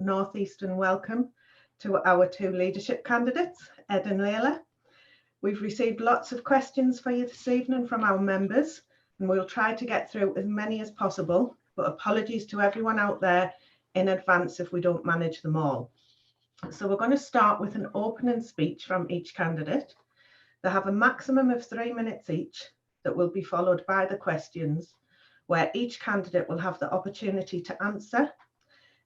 northeastern welcome to our two leadership candidates, Ed and Layla. We've received lots of questions for you this evening from our members, and we'll try to get through as many as possible, but apologies to everyone out there in advance if we don't manage them all. So we're going to start with an opening speech from each candidate. They have a maximum of 3 minutes each that will be followed by the questions, where each candidate will have the opportunity to answer.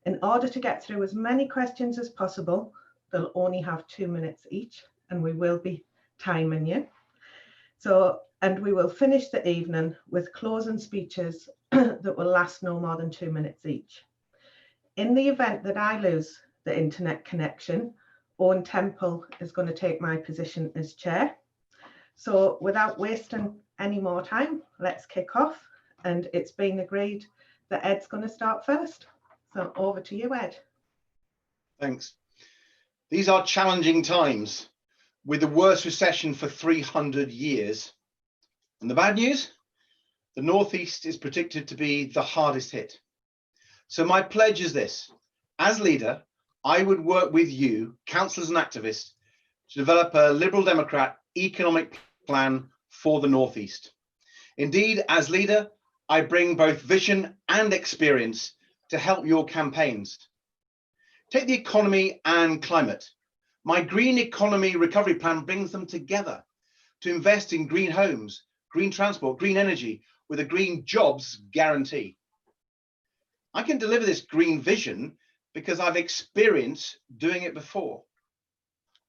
In order to get through as many questions as possible, they'll only have 2 minutes each, and we will be timing you. And we will finish the evening with closing speeches that will last no more than 2 minutes each. In the event that I lose the internet connection, Owen Temple is going to take my position as chair. So without wasting any more time, let's kick off. And it's been agreed that Ed's going to start first. So over to you, Ed. Thanks. These are challenging times, with the worst recession for 300 years. And the bad news? The Northeast is predicted to be the hardest hit. So my pledge is this: as leader, I would work with you, councillors and activists, to develop a Liberal Democrat economic plan for the Northeast. Indeed, as leader, I bring both vision and experience to help your campaigns. Take the economy and climate. My green economy recovery plan brings them together to invest in green homes, green transport, green energy with a green jobs guarantee. I can deliver this green vision because I've experienced doing it before.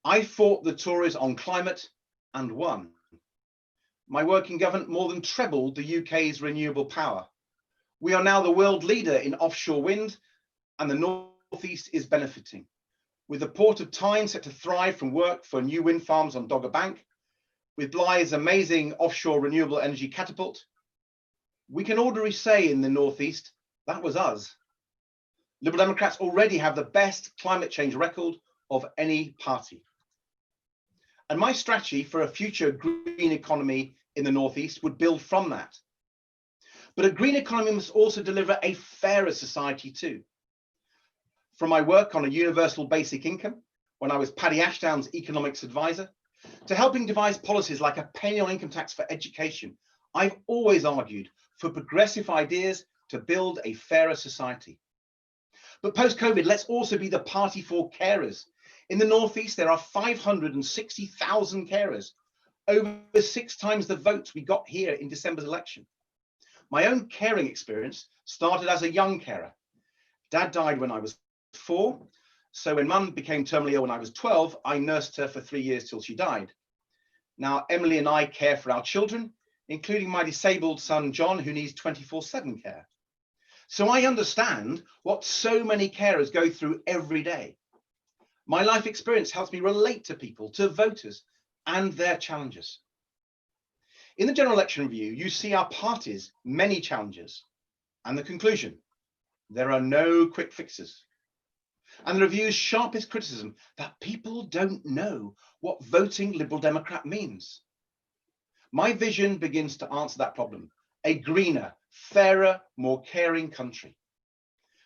I fought the Tories on climate and won. My work in government more than trebled the UK's renewable power. We are now the world leader in offshore wind, and the Northeast is benefiting. With the Port of Tyne set to thrive from work for new wind farms on Dogger Bank, with Blythe's amazing offshore renewable energy catapult, we can ordinarily say in the Northeast, that was us. Liberal Democrats already have the best climate change record of any party. And my strategy for a future green economy in the Northeast would build from that. But a green economy must also deliver a fairer society too. From my work on a universal basic income, when I was Paddy Ashdown's economics advisor, to helping devise policies like a penny on income tax for education, I've always argued for progressive ideas to build a fairer society. But post-COVID, let's also be the party for carers. In the Northeast, there are 560,000 carers, over 6 times the votes we got here in December's election. My own caring experience started as a young carer. Dad died when I was 4, so when Mum became terminally ill when I was 12, I nursed her for 3 years till she died. Now Emily and I care for our children, including my disabled son John, who needs 24/7 care. So I understand what so many carers go through every day. My life experience helps me relate to people, to voters, and their challenges. In the general election review, you see our party's many challenges, and the conclusion: there are no quick fixes. And the review's sharpest criticism: that people don't know what voting Liberal Democrat means. My vision begins to answer that problem: a greener, fairer, more caring country.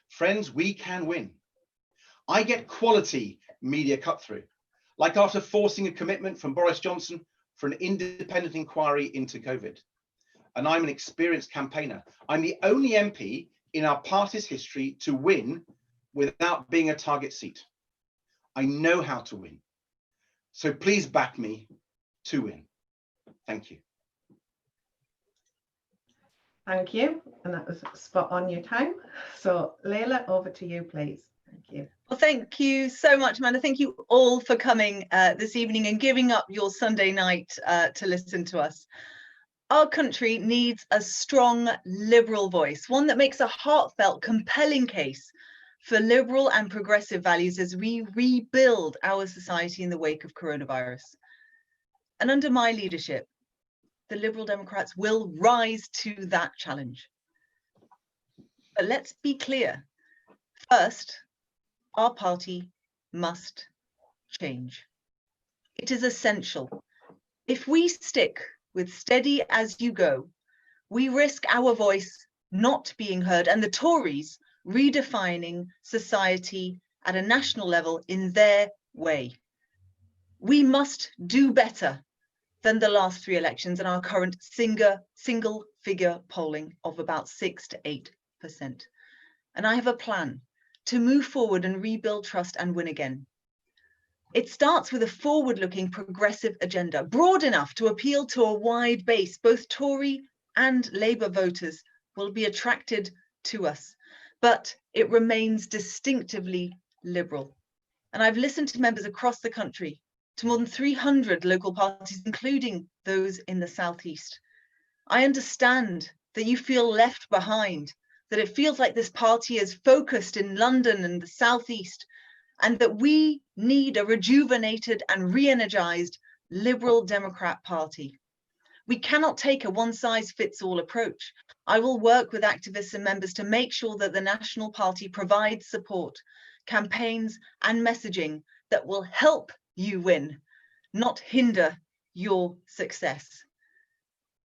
Friends, we can win. I get quality media cut through, like after forcing a commitment from Boris Johnson for an independent inquiry into COVID. And I'm an experienced campaigner. I'm the only MP in our party's history to win without being a target seat. I know how to win. So please back me to win. Thank you. Thank you. And that was spot on your time. So Layla, over to you, please. Thank you. Well, thank you so much, Amanda. Thank you all for coming this evening and giving up your Sunday night to listen to us. Our country needs a strong Liberal voice, one that makes a heartfelt, compelling case for liberal and progressive values as we rebuild our society in the wake of coronavirus. And under my leadership, the Liberal Democrats will rise to that challenge. But let's be clear. First, our party must change. It is essential. If we stick with steady as you go, we risk our voice not being heard and the Tories redefining society at a national level in their way. We must do better than the last 3 elections and our current single figure polling of about 6 to 8%. And I have a plan to move forward and rebuild trust and win again. It starts with a forward-looking progressive agenda, broad enough to appeal to a wide base. Both Tory and Labour voters will be attracted to us, but it remains distinctively liberal. And I've listened to members across the country, to more than 300 local parties, including those in the Southeast. I understand that you feel left behind, that it feels like this party is focused in London and the Southeast, and that we need a rejuvenated and re-energized Liberal Democrat Party. We cannot take a one-size-fits-all approach. I will work with activists and members to make sure that the National Party provides support, campaigns and messaging that will help you win, not hinder your success.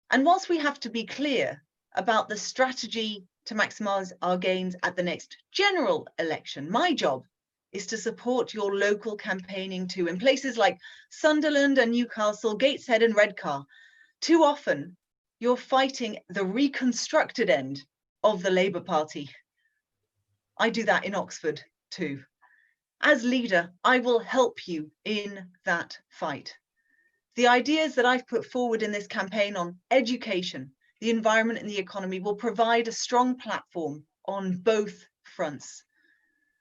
And whilst we have to be clear about the strategy to maximize our gains at the next general election, my job is to support your local campaigning too, in places like Sunderland and Newcastle, Gateshead and Redcar. Too often, you're fighting the reconstructed end of the Labour Party. I do that in Oxford too. As leader, I will help you in that fight. The ideas that I've put forward in this campaign on education, the environment and the economy will provide a strong platform on both fronts.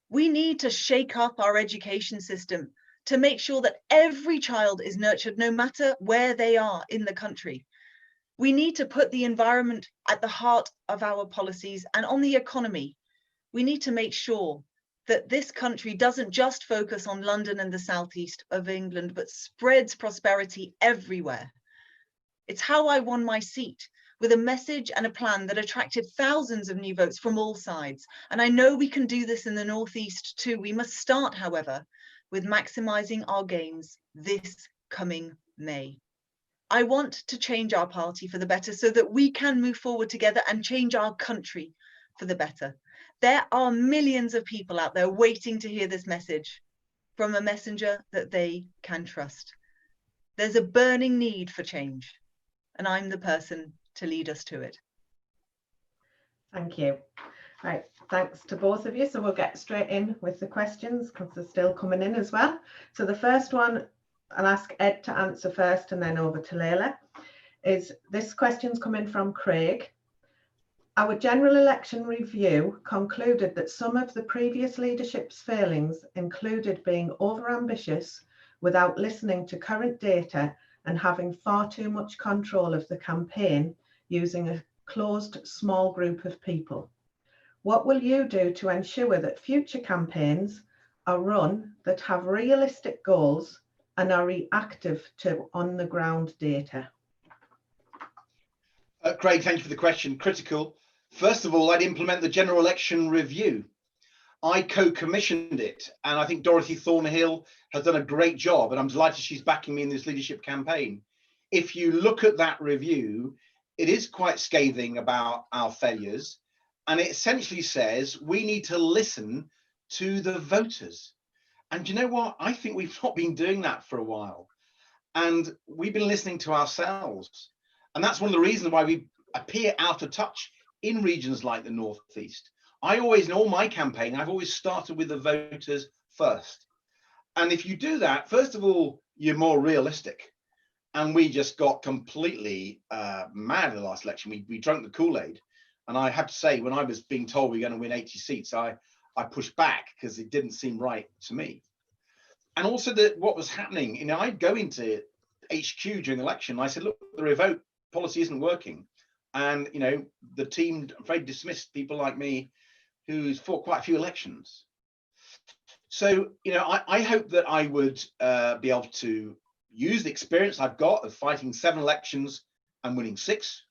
We need to shake up our education system to make sure that every child is nurtured no matter where they are in the country. We need to put the environment at the heart of our policies, and on the economy, we need to make sure that this country doesn't just focus on London and the southeast of England, but spreads prosperity everywhere. It's how I won my seat, with a message and a plan that attracted thousands of new votes from all sides. And I know we can do this in the Northeast too. We must start, however, with maximising our gains this coming May. I want to change our party for the better so that we can move forward together and change our country for the better. There are millions of people out there waiting to hear this message from a messenger that they can trust. There's a burning need for change, and I'm the person to lead us to it. Thank you. Right, thanks to both of you. So we'll get straight in with the questions because they're still coming in as well. So the first one, I'll ask Ed to answer first and then over to Layla, is this question's coming from Craig. Our general election review concluded that some of the previous leadership's failings included being overambitious without listening to current data and having far too much control of the campaign using a closed small group of people. What will you do to ensure that future campaigns are run that have realistic goals and are reactive to on-the-ground data? Craig, thank you for the question. Critical. First of all, I'd implement the general election review. I co-commissioned it, and I think Dorothy Thornhill has done a great job, and I'm delighted she's backing me in this leadership campaign. If you look at that review, it is quite scathing about our failures, and it essentially says we need to listen to the voters. And you know what? I think we've not been doing that for a while, and we've been listening to ourselves. And that's one of the reasons why we appear out of touch in regions like the Northeast. I always, in all my campaign, I've always started with the voters first. And if you do that, first of all, you're more realistic. And we just got completely mad in the last election. We drank the Kool-Aid. And I have to say, when I was being told we're going to win 80 seats, I pushed back because it didn't seem right to me. And also that what was happening, you know, I'd go into HQ during the election. And I said, look, the revote policy isn't working. And, you know, the team, I'm afraid, dismissed people like me who's fought quite a few elections. So, you know, I hope that I would be able to use the experience I've got of fighting 7 elections and winning 6.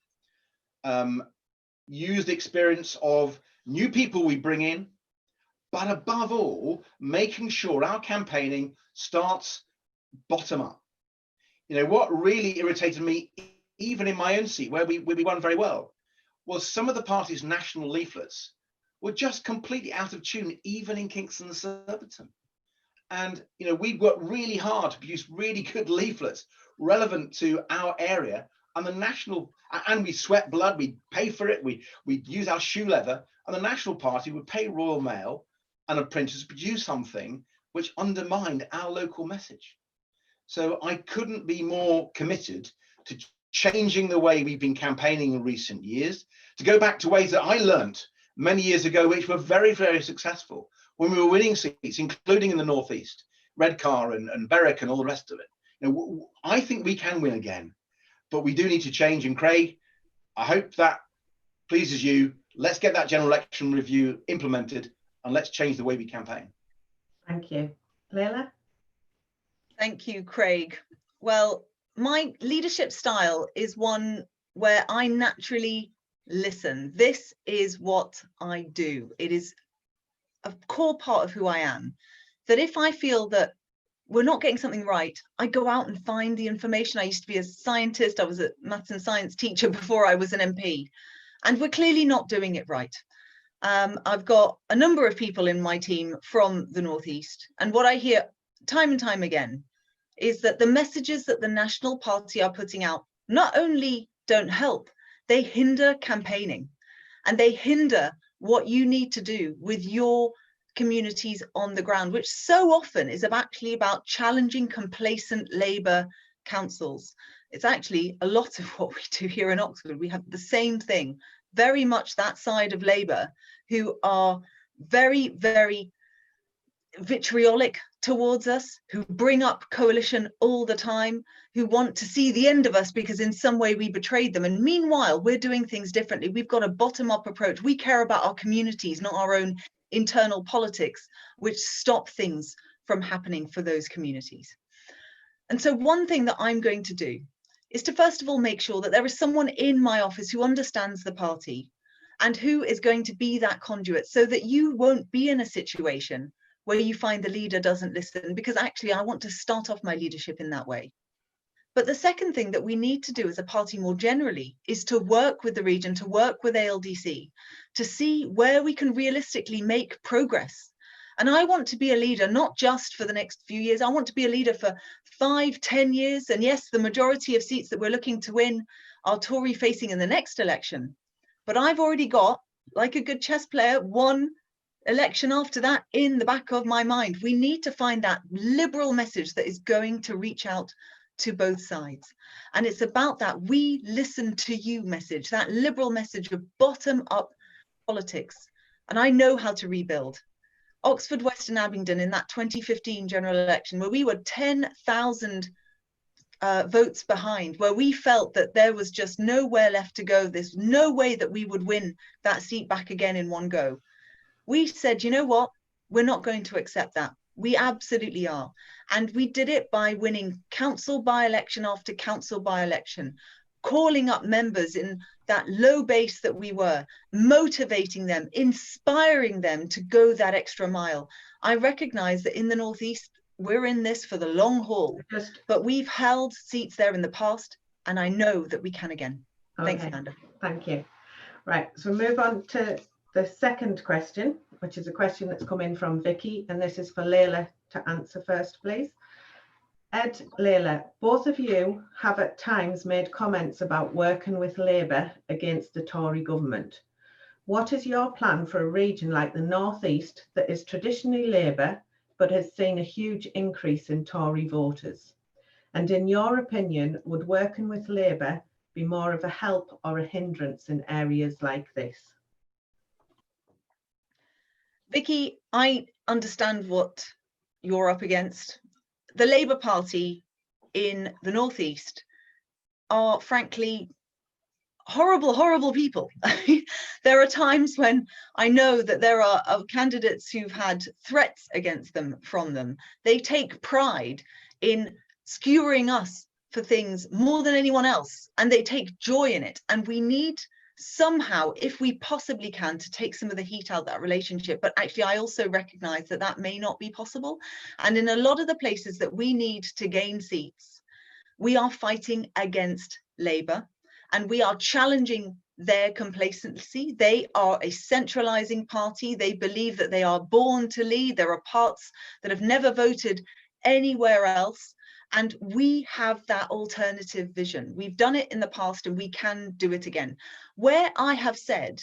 Use the experience of new people we bring in, but above all, making sure our campaigning starts bottom up. You know, what really irritated me, even in my own seat, where we won very well, was some of the party's national leaflets were just completely out of tune, even in Kingston and Surbiton. And we worked really hard to produce really good leaflets relevant to our area and the national, and we sweat blood, we pay for it, we use our shoe leather, and the National Party would pay Royal Mail and a printer to produce something which undermined our local message. So I couldn't be more committed to changing the way we've been campaigning in recent years, to go back to ways that I learned many years ago, which were very, very successful when we were winning seats, including in the Northeast, Redcar and Berwick and all the rest of it. I think we can win again, but we do need to change. And Craig, I hope that pleases you. Let's get that general election review implemented and let's change the way we campaign. Thank you. Leila? Thank you, Craig. Well, my leadership style is one where I naturally listen. This is what I do. It is a core part of who I am, that if I feel that we're not getting something right, I go out and find the information. I used to be a scientist. I was a maths and science teacher before I was an MP, and we're clearly not doing it right. I've got a number of people in my team from the Northeast, and what I hear time and time again is that the messages that the National Party are putting out not only don't help, they hinder campaigning, and they hinder what you need to do with your communities on the ground, which so often is actually about challenging complacent Labour councils. It's actually a lot of what we do here in Oxford. We have the same thing, very much that side of Labour who are very, very vitriolic towards us, who bring up coalition all the time, who want to see the end of us because in some way we betrayed them. And meanwhile, we're doing things differently. We've got a bottom-up approach. We care about our communities, not our own internal politics, which stop things from happening for those communities. And so one thing that I'm going to do is to first of all make sure that there is someone in my office who understands the party and who is going to be that conduit, so that you won't be in a situation where you find the leader doesn't listen, because actually I want to start off my leadership in that way. But the second thing that we need to do as a party more generally is to work with the region, to work with ALDC, to see where we can realistically make progress. And I want to be a leader, not just for the next few years. I want to be a leader for 5, 10 years. And yes, the majority of seats that we're looking to win are Tory facing in the next election. But I've already got, like a good chess player, one election after that in the back of my mind. We need to find that liberal message that is going to reach out to both sides. And it's about that we listen to you message, that liberal message of bottom up politics. And I know how to rebuild. Oxford, Western Abingdon in that 2015 general election, where we were 10,000 votes behind, where we felt that there was just nowhere left to go. There's no way that we would win that seat back again in one go. We said, you know what, we're not going to accept that. We absolutely are. And we did it by winning council by-election after council by-election, calling up members in that low base that we were, motivating them, inspiring them to go that extra mile. I recognise that in the Northeast, we're in this for the long haul, but we've held seats there in the past, and I know that we can again. Okay. Thanks, Amanda. Thank you. Right, so move on to the second question, which is a question that's come in from Vicky, and this is for Leila to answer first, please. Ed, Leila, both of you have at times made comments about working with Labour against the Tory government. What is your plan for a region like the North East that is traditionally Labour but has seen a huge increase in Tory voters? And in your opinion, would working with Labour be more of a help or a hindrance in areas like this? Vicky, I understand what you're up against. The Labour Party in the Northeast are frankly horrible, horrible people. There are times when I know that there are candidates who've had threats against them from them. They take pride in skewering us for things more than anyone else, and they take joy in it. And we need somehow, if we possibly can, to take some of the heat out of that relationship. But actually, I also recognize that that may not be possible. And in a lot of the places that we need to gain seats, we are fighting against Labour, and we are challenging their complacency. They are a centralizing party. They believe that they are born to lead. There are parts that have never voted anywhere else. And we have that alternative vision. We've done it in the past and we can do it again. Where I have said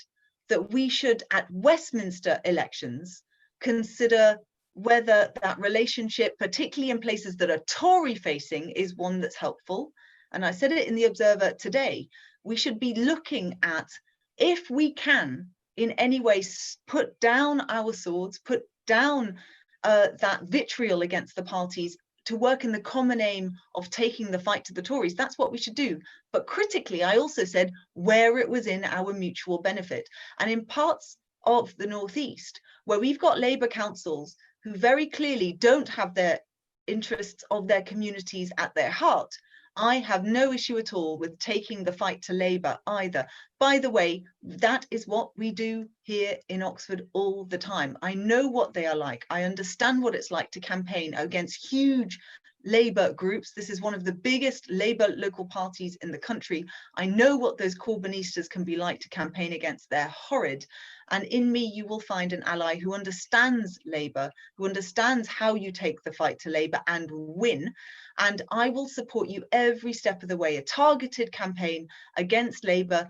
that we should, at Westminster elections, consider whether that relationship, particularly in places that are Tory facing, is one that's helpful. And I said it in the Observer today, we should be looking at, if we can in any way put down our swords, put down that vitriol against the parties, to work in the common aim of taking the fight to the Tories. That's what we should do. But critically, I also said where it was in our mutual benefit. And in parts of the Northeast, where we've got Labour councils who very clearly don't have their interests of their communities at their heart, I have no issue at all with taking the fight to Labour either. By the way, that is what we do here in Oxford all the time. I know what they are like. I understand what it's like to campaign against huge Labour groups. This is one of the biggest Labour local parties in the country. I know what those Corbynistas can be like to campaign against. They're horrid. And in me, you will find an ally who understands Labour, who understands how you take the fight to Labour and win. And I will support you every step of the way, a targeted campaign against Labour,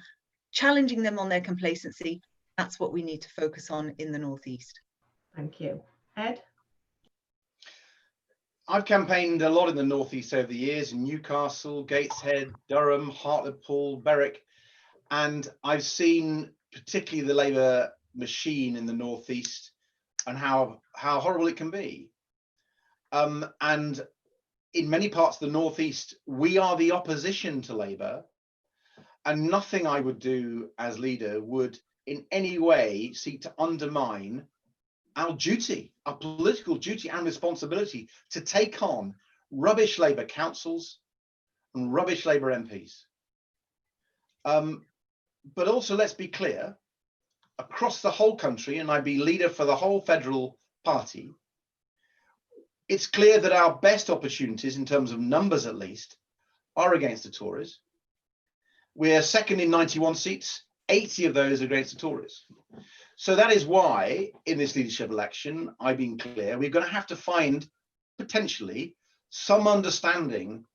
challenging them on their complacency. That's what we need to focus on in the Northeast. Thank you. Ed? I've campaigned a lot in the Northeast over the years, in Newcastle, Gateshead, Durham, Hartlepool, Berwick, and I've seen particularly the Labour machine in the Northeast and how horrible it can be. And in many parts of the Northeast, we are the opposition to Labour, and nothing I would do as leader would in any way seek to undermine our duty, our political duty and responsibility to take on rubbish Labour councils and rubbish Labour MPs. But also, let's be clear, across the whole country, and I'd be leader for the whole federal party, it's clear that our best opportunities, in terms of numbers at least, are against the Tories. We're second in 91 seats, 80 of those are against the Tories. So that is why, in this leadership election, I've been clear, we're going to have to find, potentially, some understanding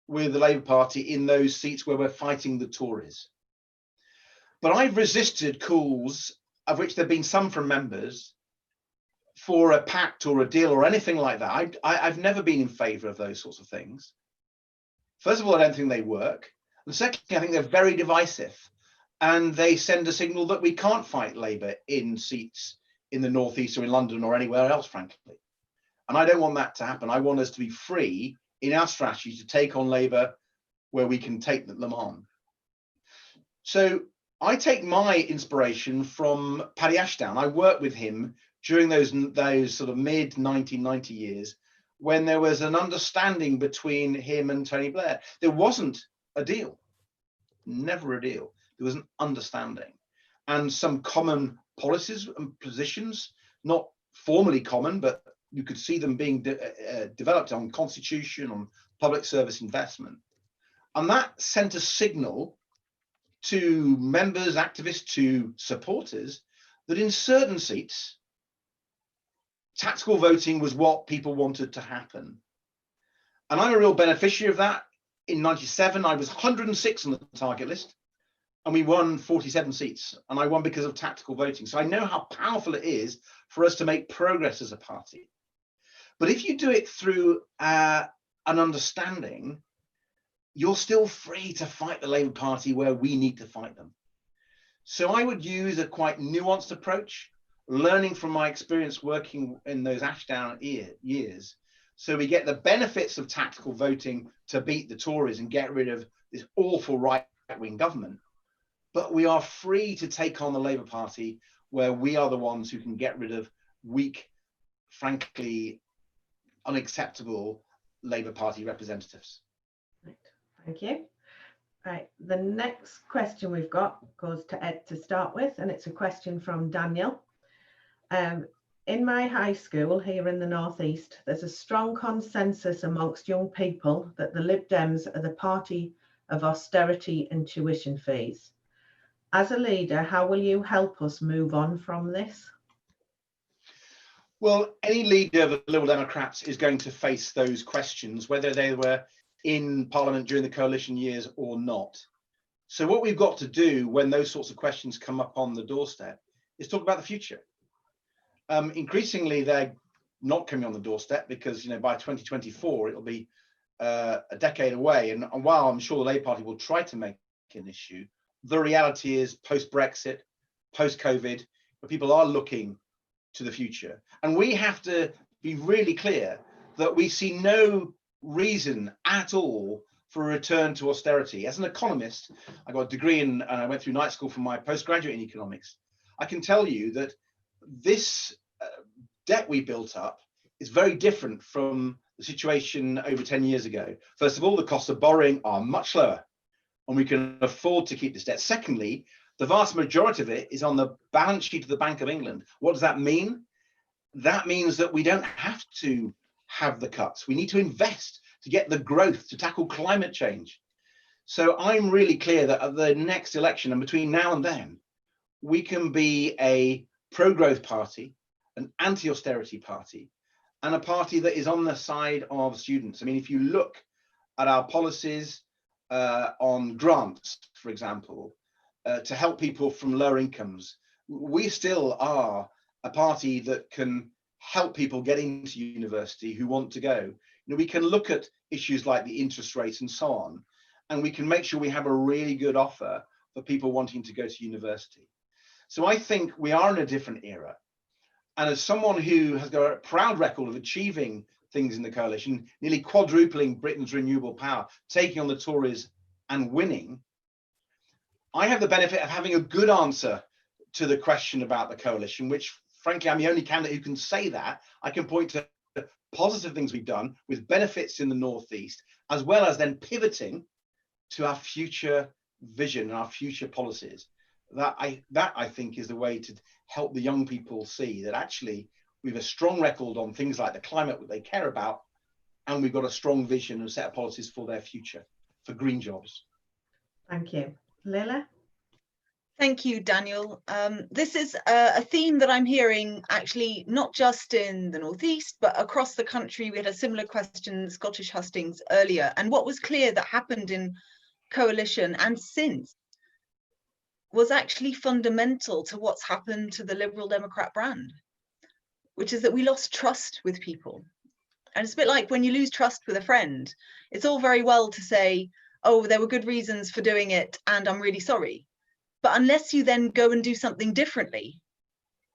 with the Labour Party in those seats where we're fighting the Tories. But I've resisted calls, of which there have been some from members, for a pact or a deal or anything like that. I've never been in favour of those sorts of things. First of all, I don't think they work. And secondly, I think they're very divisive. And they send a signal that we can't fight Labour in seats in the Northeast or in London or anywhere else, frankly. And I don't want that to happen. I want us to be free in our strategy to take on Labour where we can take them on. So I take my inspiration from Paddy Ashdown. I worked with him during those sort of mid-1990 years when there was an understanding between him and Tony Blair. There wasn't a deal, never a deal. There was an understanding and some common policies and positions, not formally common, but you could see them being developed on constitution, on public service investment. And that sent a signal to members, activists, to supporters that in certain seats, tactical voting was what people wanted to happen. And I'm a real beneficiary of that. In 97, I was 106 on the target list, and we won 47 seats. And I won because of tactical voting. So I know how powerful it is for us to make progress as a party. But if you do it through an understanding, you're still free to fight the Labour Party where we need to fight them. So I would use a quite nuanced approach, learning from my experience working in those Ashdown years. So we get the benefits of tactical voting to beat the Tories and get rid of this awful right-wing government. But we are free to take on the Labour Party where we are the ones who can get rid of weak, frankly, unacceptable Labour Party representatives. Right. Thank you. Right, the next question we've got goes to Ed to start with, and it's a question from Daniel. In my high school here in the Northeast, there's a strong consensus amongst young people that the Lib Dems are the party of austerity and tuition fees. As a leader, how will you help us move on from this? Well, any leader of the Liberal Democrats is going to face those questions, whether they were in Parliament during the coalition years or not. So what we've got to do when those sorts of questions come up on the doorstep is talk about the future. Increasingly, they're not coming on the doorstep because, by 2024, it'll be a decade away. And while I'm sure the Labour Party will try to make an issue, the reality is post-Brexit, post-COVID, people are looking to the future. And we have to be really clear that we see no reason at all for a return to austerity. As an economist, I got a degree and I went through night school for my postgraduate in economics. I can tell you that this debt we built up is very different from the situation over 10 years ago. First of all, the costs of borrowing are much lower and we can afford to keep this debt. Secondly, the vast majority of it is on the balance sheet of the Bank of England. What does that mean? That means that we don't have to have the cuts. We need to invest to get the growth to tackle climate change. So I'm really clear that at the next election and between now and then, we can be a pro-growth party, an anti-austerity party, and a party that is on the side of students. I mean, if you look at our policies on grants, for example, to help people from lower incomes, we still are a party that can help people get into university who want to go. We can look at issues like the interest rate and so on, and we can make sure we have a really good offer for people wanting to go to university. So I think we are in a different era. And as someone who has got a proud record of achieving things in the coalition, nearly quadrupling Britain's renewable power, taking on the Tories and winning, I have the benefit of having a good answer to the question about the coalition, which frankly, I'm the only candidate who can say that. I can point to positive things we've done with benefits in the Northeast, as well as then pivoting to our future vision and our future policies. That I think is the way to help the young people see that actually we have a strong record on things like the climate that they care about, and we've got a strong vision and a set of policies for their future, for green jobs. Thank you. Lila? Thank you, Daniel. This is a theme that I'm hearing actually not just in the Northeast, but across the country. We had a similar question in Scottish Hustings earlier. And what was clear that happened in coalition and since was actually fundamental to what's happened to the Liberal Democrat brand, which is that we lost trust with people. And it's a bit like when you lose trust with a friend, it's all very well to say, oh, there were good reasons for doing it and I'm really sorry. But unless you then go and do something differently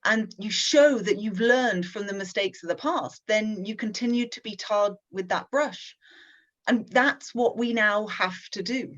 and you show that you've learned from the mistakes of the past, then you continue to be tarred with that brush. And that's what we now have to do.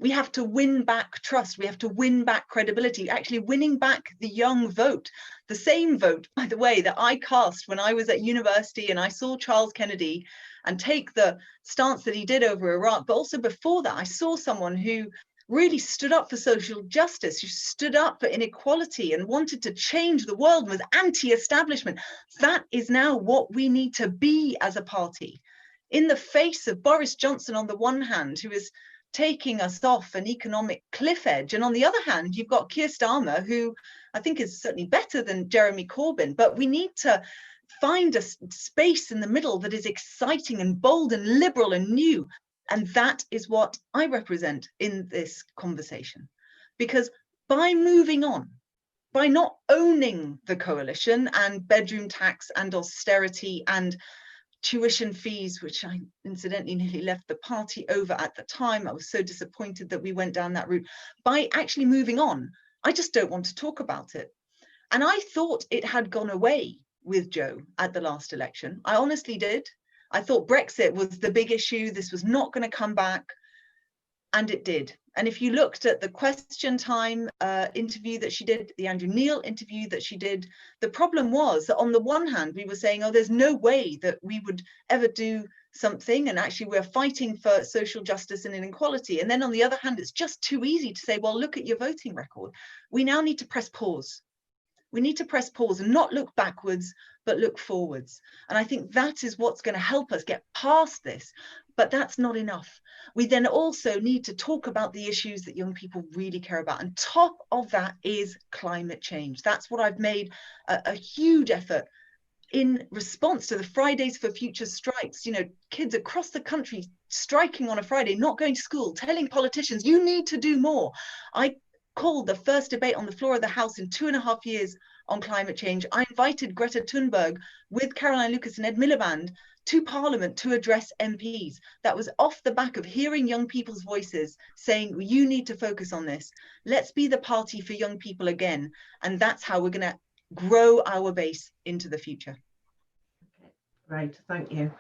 We have to win back trust. We have to win back credibility, actually winning back the young vote. The same vote, by the way, that I cast when I was at university and I saw Charles Kennedy and take the stance that he did over Iraq. But also before that, I saw someone who really stood up for social justice, who stood up for inequality and wanted to change the world and was anti-establishment. That is now what we need to be as a party. In the face of Boris Johnson on the one hand, who is taking us off an economic cliff edge, and on the other hand, you've got Keir Starmer, who I think is certainly better than Jeremy Corbyn, but we need to find a space in the middle that is exciting and bold and liberal and new. And that is what I represent in this conversation. Because by moving on, by not owning the coalition and bedroom tax and austerity and tuition fees, which I incidentally nearly left the party over at the time, I was so disappointed that we went down that route. By actually moving on, I just don't want to talk about it. And I thought it had gone away with Joe at the last election. I honestly did. I thought Brexit was the big issue. This was not going to come back. And it did. And if you looked at the question time interview that she did, the Andrew Neil interview that she did, the problem was that on the one hand, we were saying, oh, there's no way that we would ever do something. And actually, we're fighting for social justice and inequality. And then on the other hand, it's just too easy to say, well, look at your voting record. We now need to press pause. We need to press pause and not look backwards, but look forwards. And I think that is what's going to help us get past this. But that's not enough. We then also need to talk about the issues that young people really care about. And top of that is climate change. That's what I've made a huge effort in response to the Fridays for Future strikes. You know, kids across the country striking on a Friday, not going to school, telling politicians, you need to do more. I called the first debate on the floor of the House in 2.5 years on climate change. I invited Greta Thunberg with Caroline Lucas and Ed Miliband to Parliament to address MPs. That was off the back of hearing young people's voices saying, you need to focus on this. Let's be the party for young people again. And that's how we're going to grow our base into the future. Okay, right, thank you.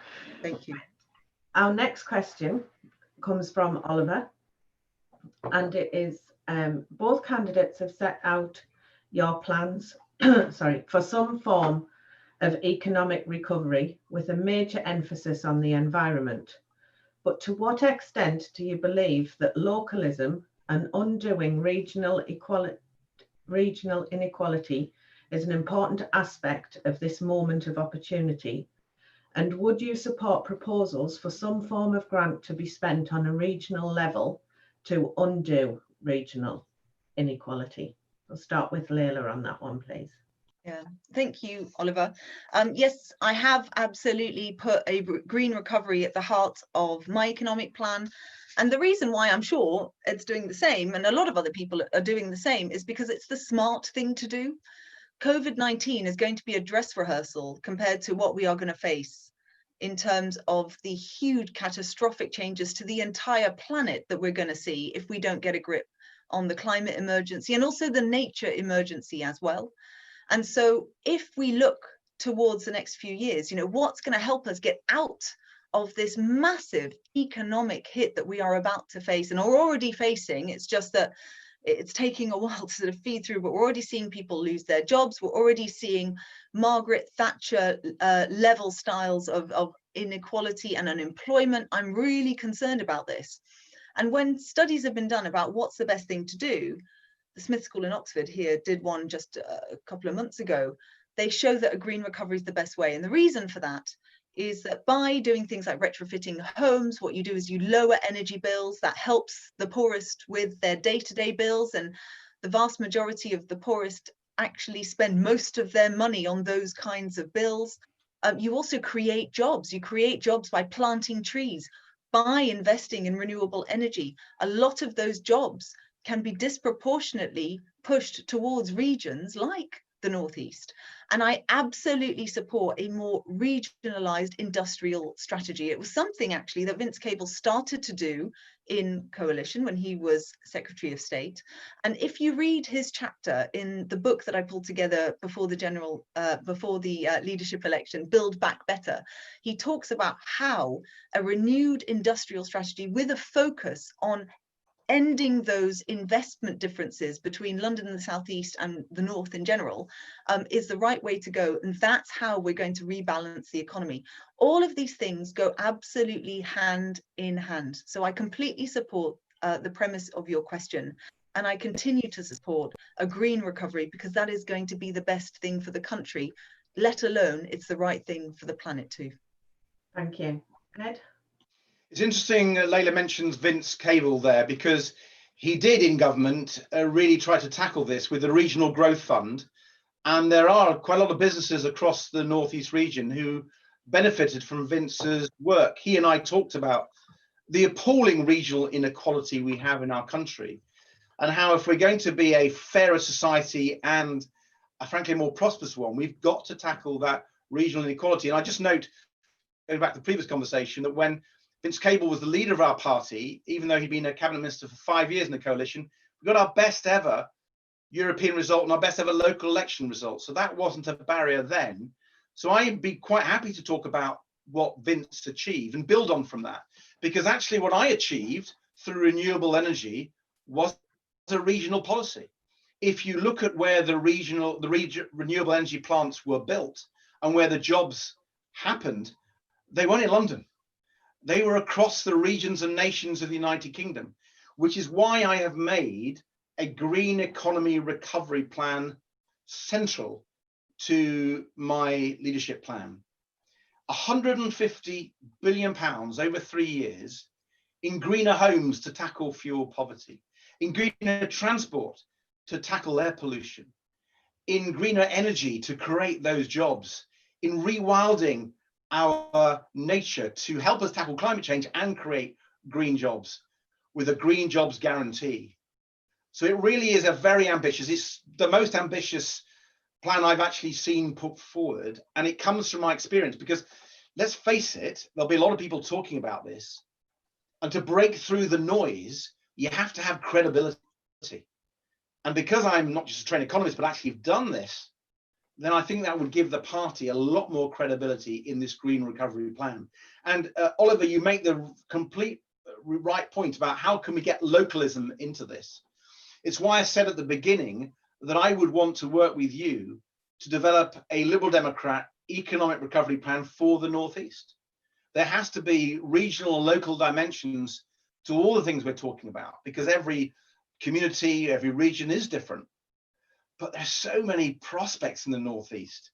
Thank you. Our next question comes from Oliver, and it is, both candidates have set out your plans for some form of economic recovery with a major emphasis on the environment. But to what extent do you believe that localism and undoing regional inequality is an important aspect of this moment of opportunity? And would you support proposals for some form of grant to be spent on a regional level to undo regional inequality? We'll start with Layla on that one, please. Yeah, thank you, Oliver. Yes, I have absolutely put a green recovery at the heart of my economic plan. And the reason why I'm sure Ed's doing the same, and a lot of other people are doing the same, is because it's the smart thing to do. COVID-19 is going to be a dress rehearsal compared to what we are going to face in terms of the huge catastrophic changes to the entire planet that we're going to see if we don't get a grip on the climate emergency and also the nature emergency as well. And so if we look towards the next few years, you know, what's going to help us get out of this massive economic hit that we are about to face and are already facing? It's just that it's taking a while to sort of feed through, but we're already seeing people lose their jobs. We're already seeing Margaret Thatcher level styles of inequality and unemployment. I'm really concerned about this. And when studies have been done about what's the best thing to do, the Smith School in Oxford here did one just a couple of months ago. They show that a green recovery is the best way. And the reason for that is that by doing things like retrofitting homes, what you do is you lower energy bills. That helps the poorest with their day-to-day bills. And the vast majority of the poorest actually spend most of their money on those kinds of bills. You also create jobs. You create jobs by planting trees, by investing in renewable energy. A lot of those jobs can be disproportionately pushed towards regions like the Northeast. And I absolutely support a more regionalized industrial strategy. It was something actually that Vince Cable started to do in Coalition when he was Secretary of State. And if you read his chapter in the book that I pulled together before the leadership election, Build Back Better, he talks about how a renewed industrial strategy with a focus on ending those investment differences between London and the Southeast and the North in general is the right way to go. And that's how we're going to rebalance the economy. All of these things go absolutely hand in hand. So I completely support the premise of your question. And I continue to support a green recovery because that is going to be the best thing for the country, let alone it's the right thing for the planet too. Thank you. Ed? It's interesting Layla mentions Vince Cable there, because he did in government really try to tackle this with the Regional Growth Fund. And there are quite a lot of businesses across the Northeast region who benefited from Vince's work. He and I talked about the appalling regional inequality we have in our country, and how if we're going to be a fairer society and frankly a more prosperous one, we've got to tackle that regional inequality. And I just note, going back to the previous conversation, that when Vince Cable was the leader of our party, even though he'd been a cabinet minister for 5 years in the coalition, we got our best ever European result and our best ever local election result. So that wasn't a barrier then. So I'd be quite happy to talk about what Vince achieved and build on from that, because actually what I achieved through renewable energy was a regional policy. If you look at where the renewable energy plants were built and where the jobs happened, they weren't in London. They were across the regions and nations of the United Kingdom, which is why I have made a green economy recovery plan central to my leadership plan. £150 billion over 3 years in greener homes to tackle fuel poverty, in greener transport to tackle air pollution, in greener energy to create those jobs, in rewilding our nature to help us tackle climate change and create green jobs with a green jobs guarantee. So it really is a very ambitious, it's the most ambitious plan I've actually seen put forward. And it comes from my experience, because let's face it, there'll be a lot of people talking about this. And to break through the noise, you have to have credibility. And because I'm not just a trained economist, but actually have done this, then I think that would give the party a lot more credibility in this green recovery plan. And Oliver, you make the complete right point about how can we get localism into this. It's why I said at the beginning that I would want to work with you to develop a Liberal Democrat economic recovery plan for the Northeast. There has to be regional and local dimensions to all the things we're talking about, because every community, every region is different. But there's so many prospects in the Northeast.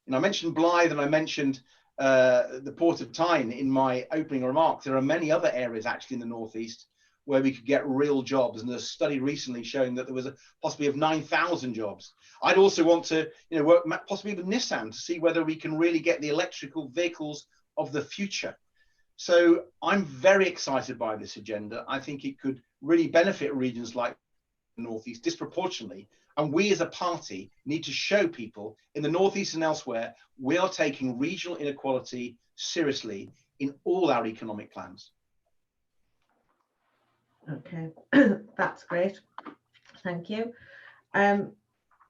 And I mentioned Blythe and I mentioned the Port of Tyne in my opening remarks. There are many other areas actually in the Northeast where we could get real jobs. And there's a study recently showing that there was a possibility of 9,000 jobs. I'd also want to work possibly with Nissan to see whether we can really get the electrical vehicles of the future. So I'm very excited by this agenda. I think it could really benefit regions like the Northeast disproportionately. And we as a party need to show people in the Northeast and elsewhere, we are taking regional inequality seriously in all our economic plans. Okay, that's great. Thank you. The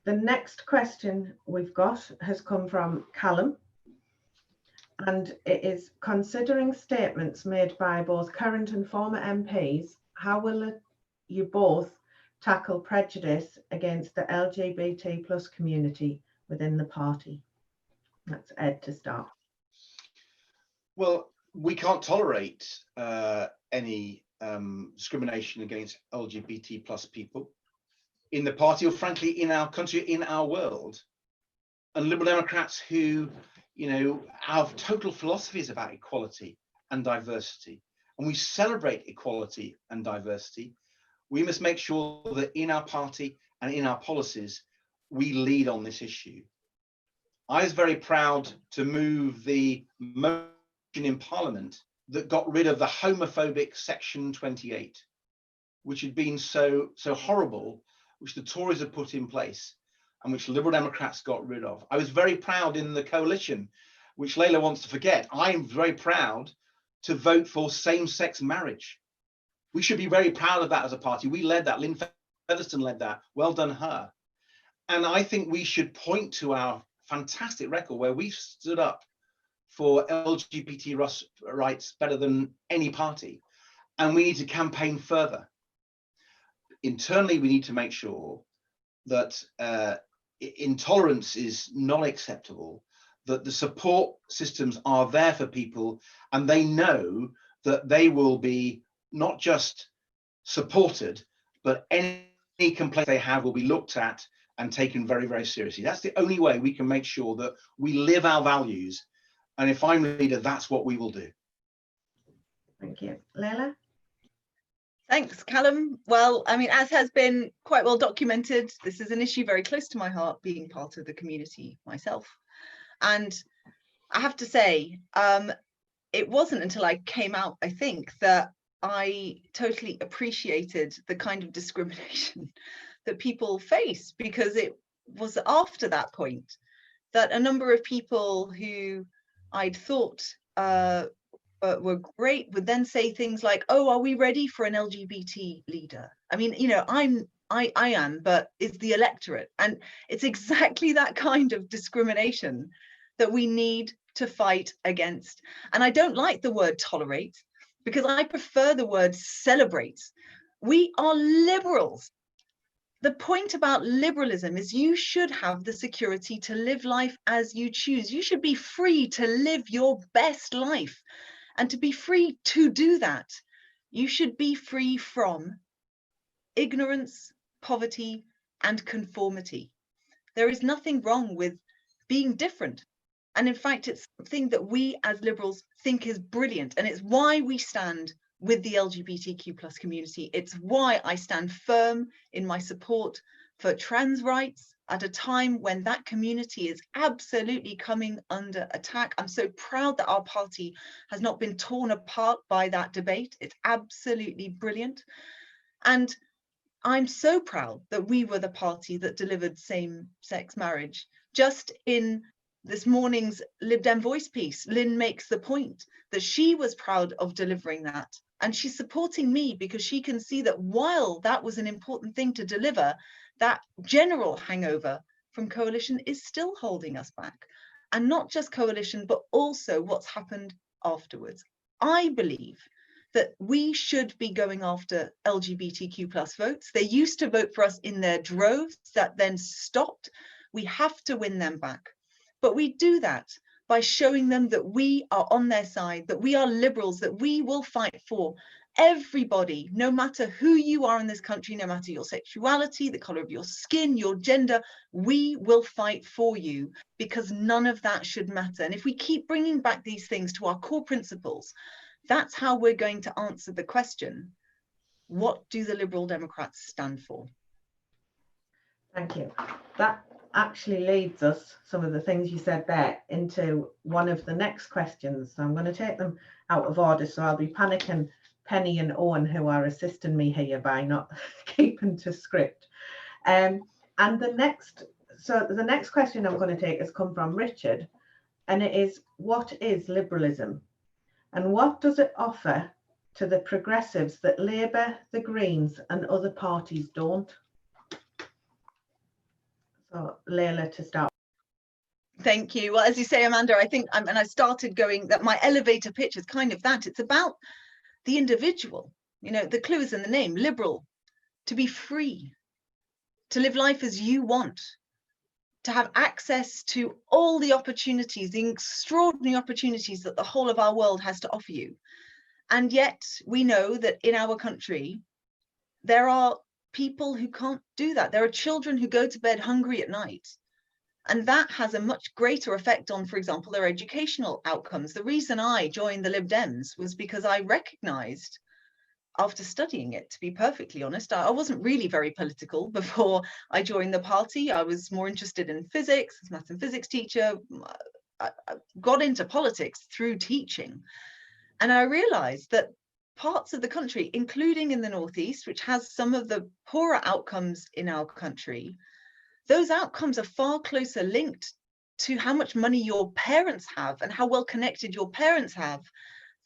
next question we've got has come from Callum. And it is, considering statements made by both current and former MPs, how will you both tackle prejudice against the LGBT plus community within the party? That's Ed to start. Well, we can't tolerate any discrimination against LGBT plus people in the party, or frankly in our country, in our world. And Liberal Democrats who, our total philosophy is about equality and diversity, and we celebrate equality and diversity. We must make sure that in our party and in our policies, we lead on this issue. I was very proud to move the motion in Parliament that got rid of the homophobic Section 28, which had been so horrible, which the Tories had put in place and which Liberal Democrats got rid of. I was very proud in the coalition, which Layla wants to forget. I'm very proud to vote for same-sex marriage. We should be very proud of that as a party. We led that. Lynn Featherstone led that. Well done, her. And I think we should point to our fantastic record where we've stood up for LGBT rights better than any party. And we need to campaign further. Internally, we need to make sure that intolerance is not acceptable, that the support systems are there for people and they know that they will be not just supported, but any complaint they have will be looked at and taken very, very seriously. That's the only way we can make sure that we live our values. And if I'm leader, that's what we will do. Thank you. Layla? Thanks, Callum. Well, I mean, as has been quite well documented, this is an issue very close to my heart, being part of the community myself. And I have to say, it wasn't until I came out, I think, that I totally appreciated the kind of discrimination that people face, because it was after that point that a number of people who I'd thought were great would then say things like, oh, are we ready for an LGBT leader? I mean, I am, but it's the electorate. And it's exactly that kind of discrimination that we need to fight against. And I don't like the word tolerate, because I prefer the word celebrate. We are liberals. The point about liberalism is you should have the security to live life as you choose. You should be free to live your best life. And to be free to do that, you should be free from ignorance, poverty, and conformity. There is nothing wrong with being different. And in fact, it's something that we as Liberals think is brilliant. And it's why we stand with the LGBTQ plus community. It's why I stand firm in my support for trans rights at a time when that community is absolutely coming under attack. I'm so proud that our party has not been torn apart by that debate. It's absolutely brilliant. And I'm so proud that we were the party that delivered same-sex marriage. Just in this morning's Lib Dem Voice piece, Lynn makes the point that she was proud of delivering that. And she's supporting me because she can see that while that was an important thing to deliver, that general hangover from coalition is still holding us back. And not just coalition, but also what's happened afterwards. I believe that we should be going after LGBTQ plus votes. They used to vote for us in their droves, that then stopped. We have to win them back. But we do that by showing them that we are on their side, that we are Liberals, that we will fight for everybody, no matter who you are in this country, no matter your sexuality, the color of your skin, your gender, we will fight for you, because none of that should matter. And if we keep bringing back these things to our core principles, that's how we're going to answer the question, what do the Liberal Democrats stand for? Thank you. That actually leads us, some of the things you said there, into one of the next questions. So I'm going to take them out of order, so I'll be panicking Penny and Owen, who are assisting me here by not keeping to script. And the next question I'm going to take has come from Richard, and it is, what is liberalism? And what does it offer to the progressives that Labour, the Greens and other parties don't? So Leila, to start. Thank you. Well, as you say, Amanda, I think, and I started going, that my elevator pitch is kind of that. It's about the individual. You know, the clue is in the name, liberal, to be free, to live life as you want, to have access to all the opportunities, the extraordinary opportunities that the whole of our world has to offer you. And yet we know that in our country, there are people who can't do that. There are children who go to bed hungry at night. And that has a much greater effect on, for example, their educational outcomes. The reason I joined the Lib Dems was because I recognized, after studying it, to be perfectly honest, I wasn't really very political before I joined the party. I was more interested in physics, as a maths and physics teacher. I got into politics through teaching. And I realized that parts of the country, including in the Northeast, which has some of the poorer outcomes in our country, those outcomes are far closer linked to how much money your parents have and how well connected your parents have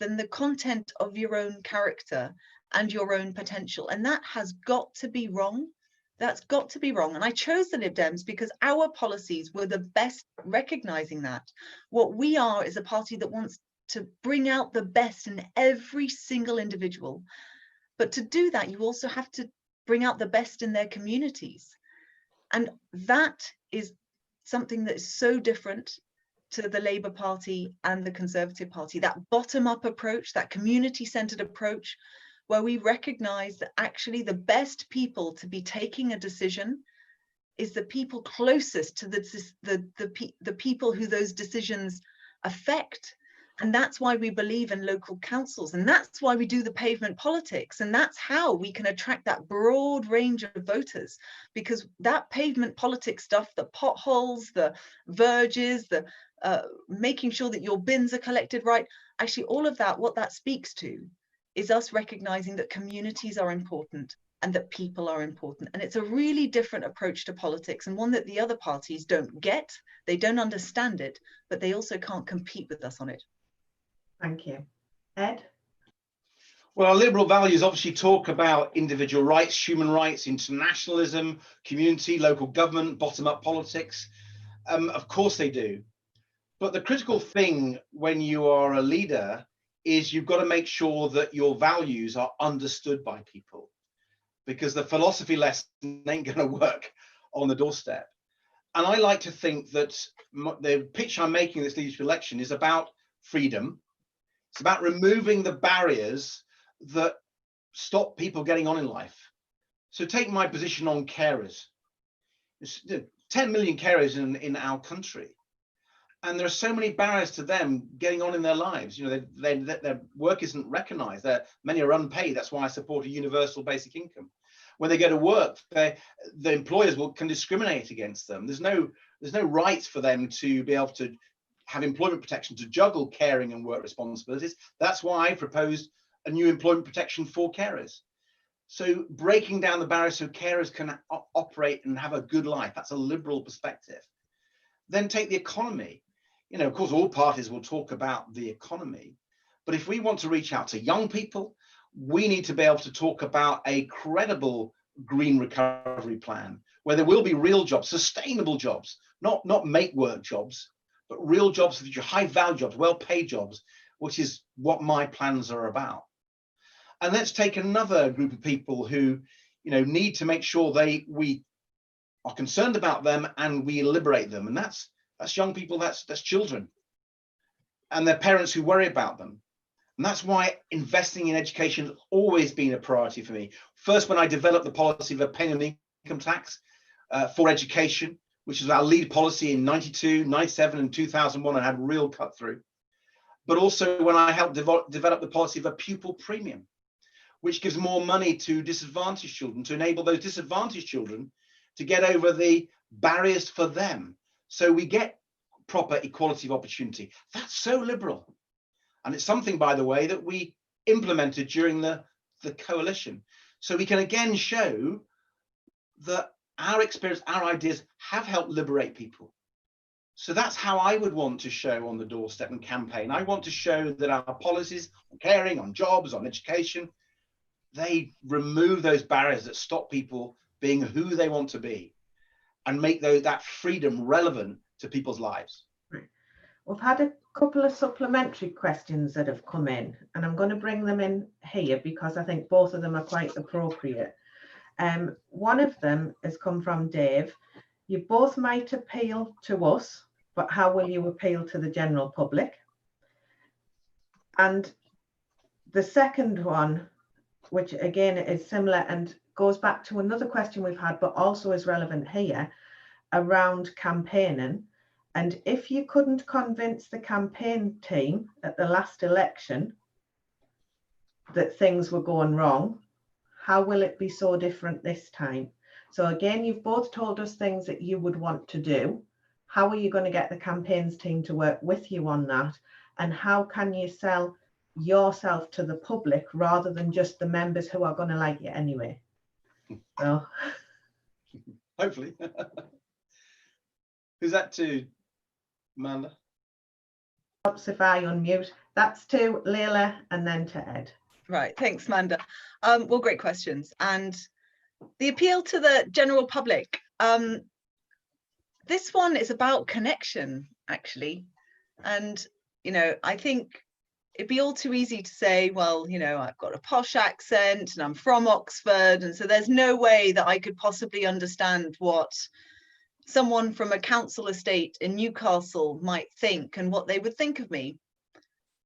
than the content of your own character and your own potential. And that has got to be wrong. That's got to be wrong. And I chose the Lib Dems because our policies were the best at recognizing that. What we are is a party that wants to bring out the best in every single individual. But to do that, you also have to bring out the best in their communities. And that is something that is so different to the Labour Party and the Conservative Party, that bottom-up approach, that community-centred approach, where we recognise that actually the best people to be taking a decision is the people closest to the people who those decisions affect. And that's why we believe in local councils, and that's why we do the pavement politics, and that's how we can attract that broad range of voters, because that pavement politics stuff, the potholes, the verges, the making sure that your bins are collected right, actually all of that, what that speaks to is us recognizing that communities are important and that people are important. And it's a really different approach to politics, and one that the other parties don't get, they don't understand it, but they also can't compete with us on it. Thank you. Ed? Well, our liberal values obviously talk about individual rights, human rights, internationalism, community, local government, bottom-up politics. Of course they do. But the critical thing when you are a leader is you've got to make sure that your values are understood by people, because the philosophy lesson ain't going to work on the doorstep. And I like to think that the pitch I'm making in this leadership election is about freedom. It's about removing the barriers that stop people getting on in life. So take my position on carers. 10 10 million carers in our country. And there are so many barriers to them getting on in their lives. You know, their work isn't recognised. Many are unpaid. That's why I support a universal basic income. When they go to work, the employers can discriminate against them. There's no rights for them to be able to have employment protection to juggle caring and work responsibilities. That's why I proposed a new employment protection for carers. So breaking down the barriers so carers can operate and have a good life. That's a liberal perspective. Then take the economy. You know, of course, all parties will talk about the economy, but if we want to reach out to young people, we need to be able to talk about a credible green recovery plan where there will be real jobs, sustainable jobs, not make work jobs, but real jobs, high value jobs, well-paid jobs, which is what my plans are about. And let's take another group of people who, you know, need to make sure we are concerned about them and we liberate them, and that's young people, that's children and their parents who worry about them. And that's why investing in education has always been a priority for me. First, when I developed the policy of a paying an income tax for education, which is our lead policy in 92, 97 and 2001, and had real cut through. But also when I helped develop the policy of a pupil premium, which gives more money to disadvantaged children to enable those disadvantaged children to get over the barriers for them. So we get proper equality of opportunity. That's so liberal. And it's something, by the way, that we implemented during the coalition. So we can again show that our experience, our ideas have helped liberate people. So that's how I would want to show on the doorstep and campaign. I want to show that our policies on caring, on jobs, on education, they remove those barriers that stop people being who they want to be and make that freedom relevant to people's lives. We've had a couple of supplementary questions that have come in, and I'm going to bring them in here because I think both of them are quite appropriate. One of them has come from Dave. You both might appeal to us, but how will you appeal to the general public? And the second one, which again is similar and goes back to another question we've had, but also is relevant here, around campaigning. And if you couldn't convince the campaign team at the last election that things were going wrong, how will it be so different this time? So again, you've both told us things that you would want to do. How are you going to get the campaigns team to work with you on that? And how can you sell yourself to the public rather than just the members who are going to like you anyway? So hopefully. Who's that to, Amanda? Helps if I unmute. That's to Leila and then to Ed. Right, thanks, Amanda. Well, great questions. And the appeal to the general public. This one is about connection, actually. And, you know, I think it'd be all too easy to say, well, you know, I've got a posh accent and I'm from Oxford, and so there's no way that I could possibly understand what someone from a council estate in Newcastle might think and what they would think of me.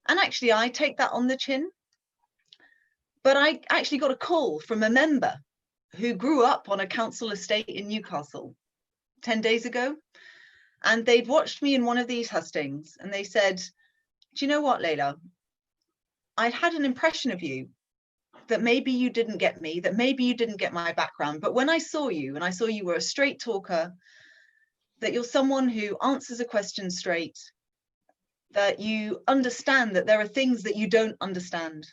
And actually, I take that on the chin. But I actually got a call from a member who grew up on a council estate in Newcastle 10 days ago. And they'd watched me in one of these hustings and they said, do you know what, Leila? I'd had an impression of you that maybe you didn't get me, that maybe you didn't get my background. But when I saw you, and I saw you were a straight talker, that you're someone who answers a question straight, that you understand that there are things that you don't understand,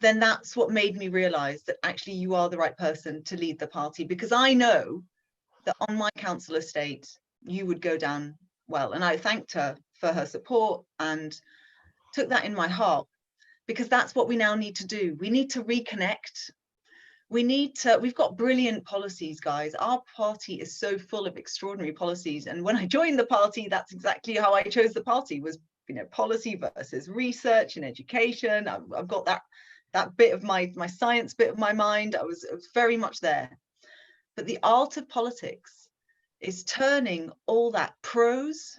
then that's what made me realize that actually you are the right person to lead the party, because I know that on my council estate, you would go down well. And I thanked her for her support and took that in my heart, because that's what we now need to do. We need to reconnect. We've got brilliant policies, guys. Our party is so full of extraordinary policies. And when I joined the party, that's exactly how I chose the party, was, you know, policy versus research and education. I've got that bit of my science bit of my mind. I was very much there. But the art of politics is turning all that prose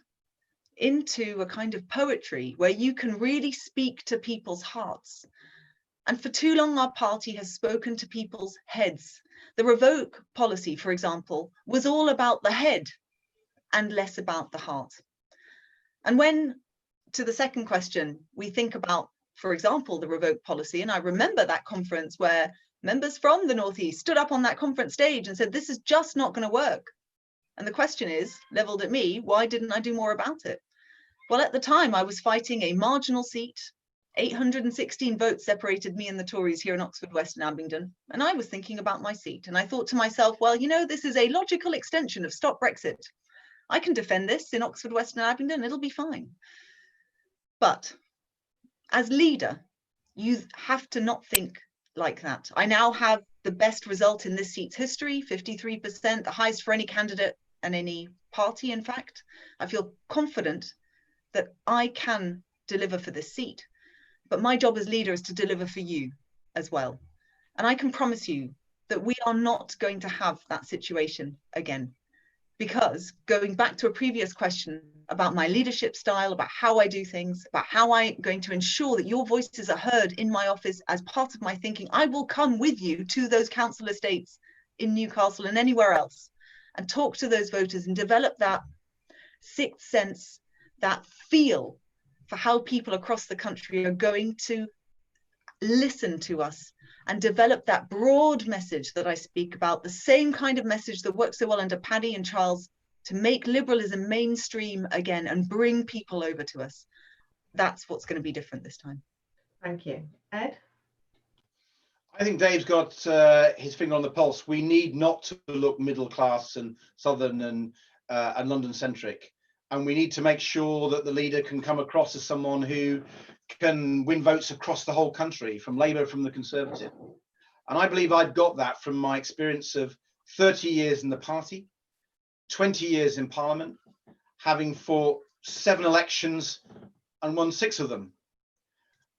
into a kind of poetry where you can really speak to people's hearts. And for too long, our party has spoken to people's heads. The revoke policy, for example, was all about the head and less about the heart. And when, to the second question, we think about, for example, the revoke policy, and I remember that conference where members from the Northeast stood up on that conference stage and said, this is just not going to work. And the question is, leveled at me, why didn't I do more about it? Well, at the time, I was fighting a marginal seat. 816 votes separated me and the Tories here in Oxford West and Abingdon. And I was thinking about my seat. And I thought to myself, well, you know, this is a logical extension of Stop Brexit. I can defend this in Oxford West and Abingdon, it'll be fine. But as leader, you have to not think like that. I now have the best result in this seat's history, 53%, the highest for any candidate and any party, in fact. I feel confident that I can deliver for this seat. But my job as leader is to deliver for you as well. And I can promise you that we are not going to have that situation again. Because going back to a previous question about my leadership style, about how I do things, about how I'm going to ensure that your voices are heard in my office as part of my thinking, I will come with you to those council estates in Newcastle and anywhere else and talk to those voters and develop that sixth sense, that feel for how people across the country are going to listen to us and develop that broad message that I speak about, the same kind of message that worked so well under Paddy and Charles to make liberalism mainstream again and bring people over to us. That's what's going to be different this time. Thank you. Ed? I think Dave's got his finger on the pulse. We need not to look middle class and southern and London centric. And we need to make sure that the leader can come across as someone who can win votes across the whole country, from Labour, from the Conservative. And I believe I've got that from my experience of 30 years in the party, 20 years in Parliament, having fought 7 elections and won 6 of them.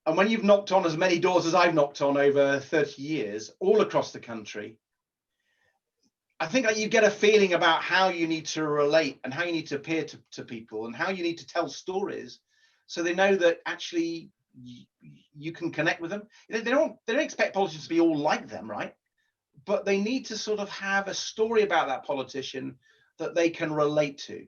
And when you've knocked on as many doors as I've knocked on over 30 years, all across the country, I think you get a feeling about how you need to relate and how you need to appear to people and how you need to tell stories so they know that actually you can connect with them. They don't expect politicians to be all like them, right? But they need to sort of have a story about that politician that they can relate to.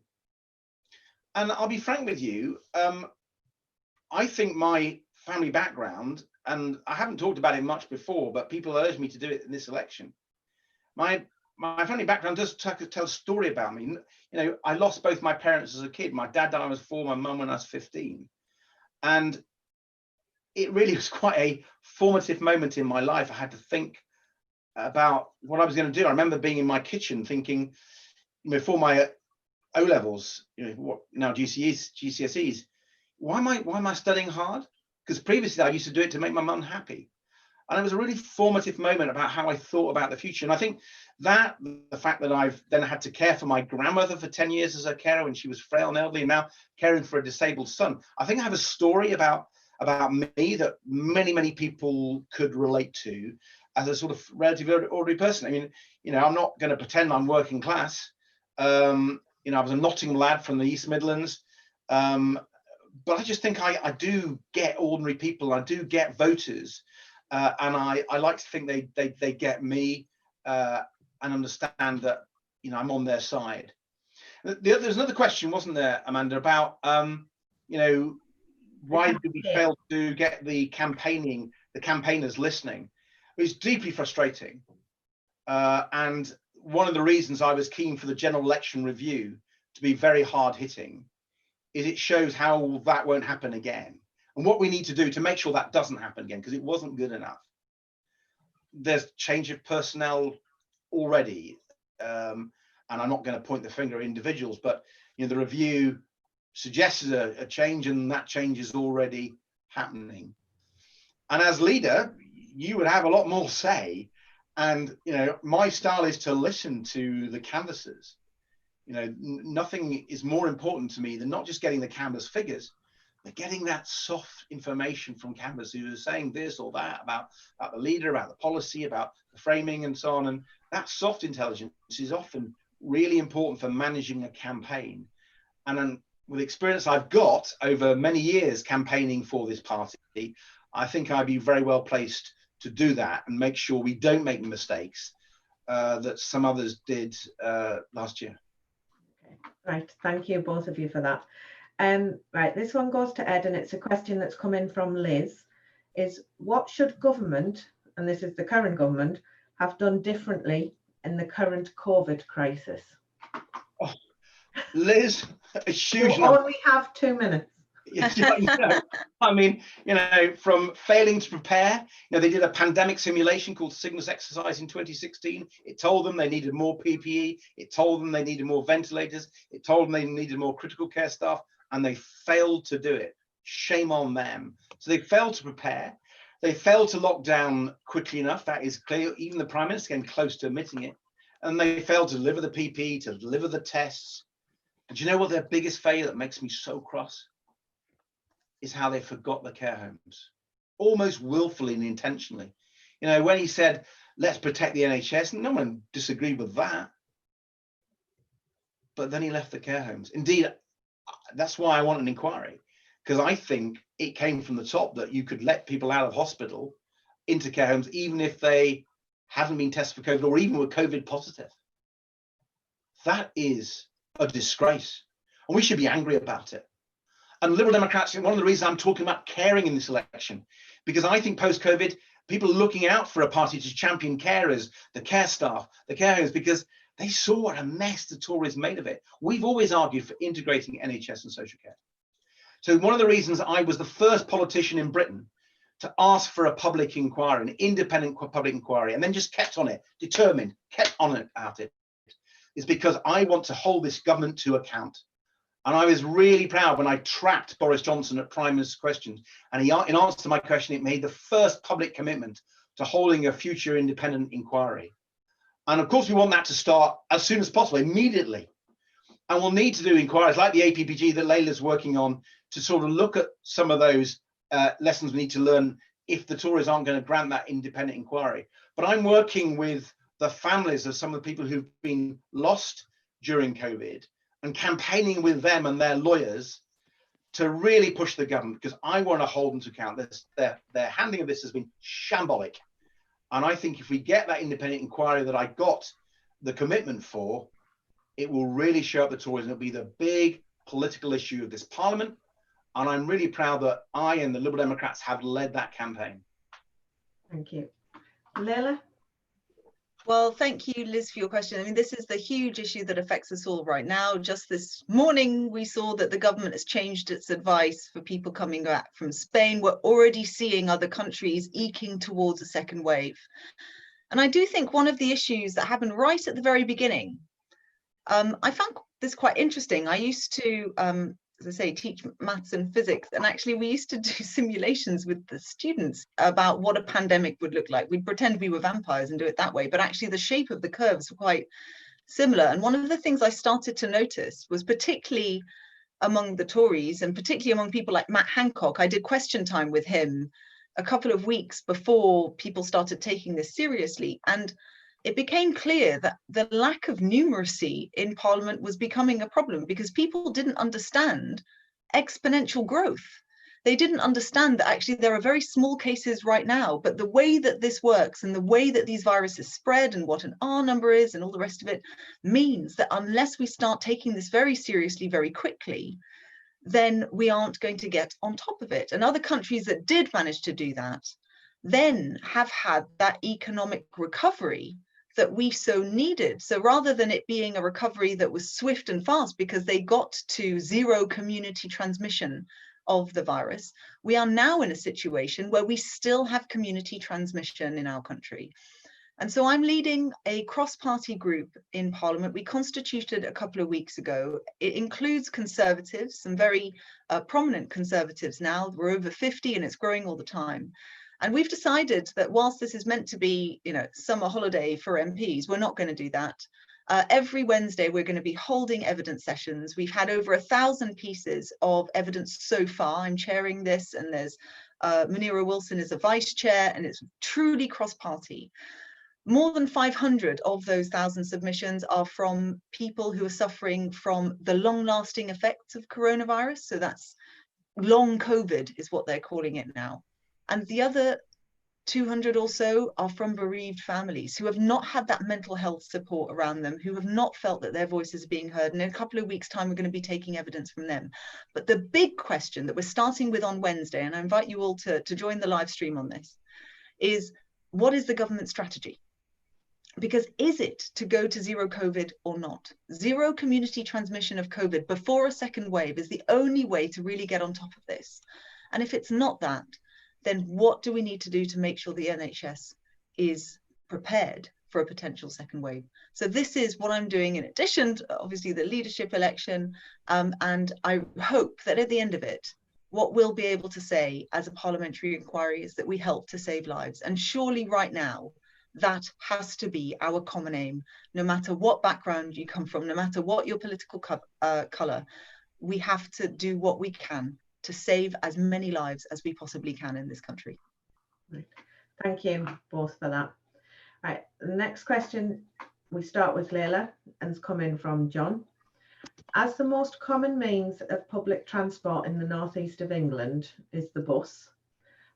And I'll be frank with you, I think my family background, and I haven't talked about it much before, but people urged me to do it in this election. My family background does tell a story about me. You know, I lost both my parents as a kid. My dad died when I was 4, my mum when I was 15. And it really was quite a formative moment in my life. I had to think about what I was going to do. I remember being in my kitchen thinking, before my O-levels, you know, what now GCSEs, why am I studying hard? Because previously I used to do it to make my mum happy. And it was a really formative moment about how I thought about the future. And I think that the fact that I've then had to care for my grandmother for 10 years as a carer when she was frail and elderly, and now caring for a disabled son, I think I have a story about me that many people could relate to as a sort of relatively ordinary person. I mean, you know, I'm not going to pretend I'm working class. You know, I was a Nottingham lad from the East Midlands. But I just think I do get ordinary people. I do get voters. And I like to think they get me and understand that, you know, I'm on their side. There's another question, wasn't there, Amanda, about you know, why did we fail to get the campaigners listening? It's deeply frustrating. And one of the reasons I was keen for the general election review to be very hard hitting is it shows how that won't happen again. And what we need to do to make sure that doesn't happen again, because it wasn't good enough. There's change of personnel already, and I'm not going to point the finger at individuals, but you know, the review suggested a change, and that change is already happening. And as leader, you would have a lot more say. And you know, my style is to listen to the canvassers. You know, nothing is more important to me than not just getting the canvass figures, but getting that soft information from canvassers who are saying this or that about the leader, about the policy, about the framing and so on. And that soft intelligence is often really important for managing a campaign. And then with the experience I've got over many years campaigning for this party, I think I'd be very well placed to do that and make sure we don't make the mistakes that some others did last year. Okay. Right, thank you both of you for that. Right, this one goes to Ed, and it's a question that's come in from Liz, is what should government, and this is the current government, have done differently in the current COVID crisis? Oh, Liz, a huge You number. only have 2 minutes. Yes, I mean, from failing to prepare, they did a pandemic simulation called Cygnus Exercise in 2016. It told them they needed more PPE. It told them they needed more ventilators. It told them they needed more critical care staff, and they failed to do it. Shame on them. So they failed to prepare. They failed to lock down quickly enough. That is clear. Even the Prime Minister came close to admitting it. And they failed to deliver the PPE, to deliver the tests. And do you know what their biggest failure that makes me so cross? Is how they forgot the care homes, almost willfully and intentionally. When he said, let's protect the NHS, no one disagreed with that. But then he left the care homes. Indeed, that's why I want an inquiry, because I think it came from the top that you could let people out of hospital into care homes, even if they hadn't been tested for COVID or even were COVID positive. That is a disgrace, and we should be angry about it. And Liberal Democrats, one of the reasons I'm talking about caring in this election, because I think post-COVID, people are looking out for a party to champion carers, the care staff, the care homes, because they saw what a mess the Tories made of it. We've always argued for integrating NHS and social care. So one of the reasons I was the first politician in Britain to ask for a public inquiry, an independent public inquiry, and then just kept on it, determined, kept on it at it, is because I want to hold this government to account. And I was really proud when I tracked Boris Johnson at Prime Minister's questions. And he, in answer to my question, it made the first public commitment to holding a future independent inquiry. And of course, we want that to start as soon as possible, immediately. And we'll need to do inquiries like the APPG that Layla's working on to sort of look at some of those lessons we need to learn if the Tories aren't going to grant that independent inquiry. But I'm working with the families of some of the people who've been lost during COVID and campaigning with them and their lawyers to really push the government, because I want to hold them to account. Their handling of this has been shambolic. And I think if we get that independent inquiry that I got the commitment for, it will really show up the Tories and it'll be the big political issue of this parliament. And I'm really proud that I and the Liberal Democrats have led that campaign. Thank you. Layla? Well, thank you, Liz, for your question. I mean, this is the huge issue that affects us all right now. Just this morning, we saw that the government has changed its advice for people coming back from Spain. We're already seeing other countries eking towards a second wave. And I do think one of the issues that happened right at the very beginning, I found this quite interesting. I used to, as I say, teach maths and physics, and actually we used to do simulations with the students about what a pandemic would look like. We'd pretend we were vampires and do it that way, but actually the shape of the curves were quite similar. And one of the things I started to notice was, particularly among the Tories and particularly among people like Matt Hancock, I did question time with him a couple of weeks before people started taking this seriously, and it became clear that the lack of numeracy in Parliament was becoming a problem because people didn't understand exponential growth. They didn't understand that actually there are very small cases right now, but the way that this works and the way that these viruses spread and what an R number is and all the rest of it means that unless we start taking this very seriously, very quickly, then we aren't going to get on top of it. And other countries that did manage to do that then have had that economic recovery that we so needed. So rather than it being a recovery that was swift and fast because they got to zero community transmission of the virus, we are now in a situation where we still have community transmission in our country. And so I'm leading a cross-party group in Parliament. We constituted a couple of weeks ago. It includes Conservatives, some very prominent Conservatives now. We're over 50 and it's growing all the time. And we've decided that whilst this is meant to be, summer holiday for MPs, we're not going to do that. Every Wednesday, we're going to be holding evidence sessions. We've had over 1,000 pieces of evidence so far. I'm chairing this, and there's Munira Wilson is a vice chair, and it's truly cross-party. More than 500 of those 1,000 submissions are from people who are suffering from the long-lasting effects of coronavirus. So that's long COVID is what they're calling it now. And the other 200 or so are from bereaved families who have not had that mental health support around them, who have not felt that their voices are being heard. And in a couple of weeks' time, we're going to be taking evidence from them. But the big question that we're starting with on Wednesday, and I invite you all to join the live stream on this, is what is the government strategy? Because is it to go to zero COVID or not? Zero community transmission of COVID before a second wave is the only way to really get on top of this. And if it's not that, then what do we need to do to make sure the NHS is prepared for a potential second wave? So this is what I'm doing in addition to obviously the leadership election. And I hope that at the end of it, what we'll be able to say as a parliamentary inquiry is that we help to save lives. And surely right now, that has to be our common aim, no matter what background you come from, no matter what your political colour, we have to do what we can to save as many lives as we possibly can in this country. Right. Thank you both for that. Right, the next question, we start with Leila and it's coming from John. As the most common means of public transport in the northeast of England is the bus,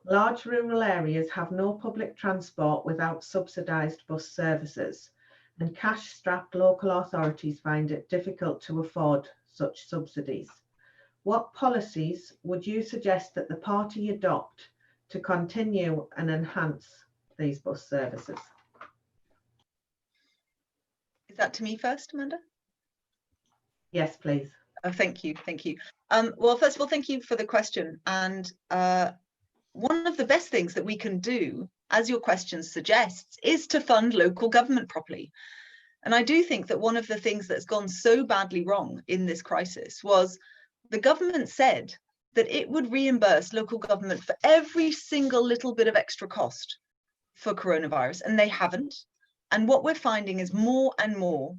large rural areas have no public transport without subsidised bus services, and cash-strapped local authorities find it difficult to afford such subsidies. What policies would you suggest that the party adopt to continue and enhance these bus services? Is that to me first, Amanda? Yes, please. Oh, thank you, thank you. Well, first of all, thank you for the question. And one of the best things that we can do, as your question suggests, is to fund local government properly. And I do think that one of the things that's gone so badly wrong in this crisis was the government said that it would reimburse local government for every single little bit of extra cost for coronavirus, and they haven't. And what we're finding is more and more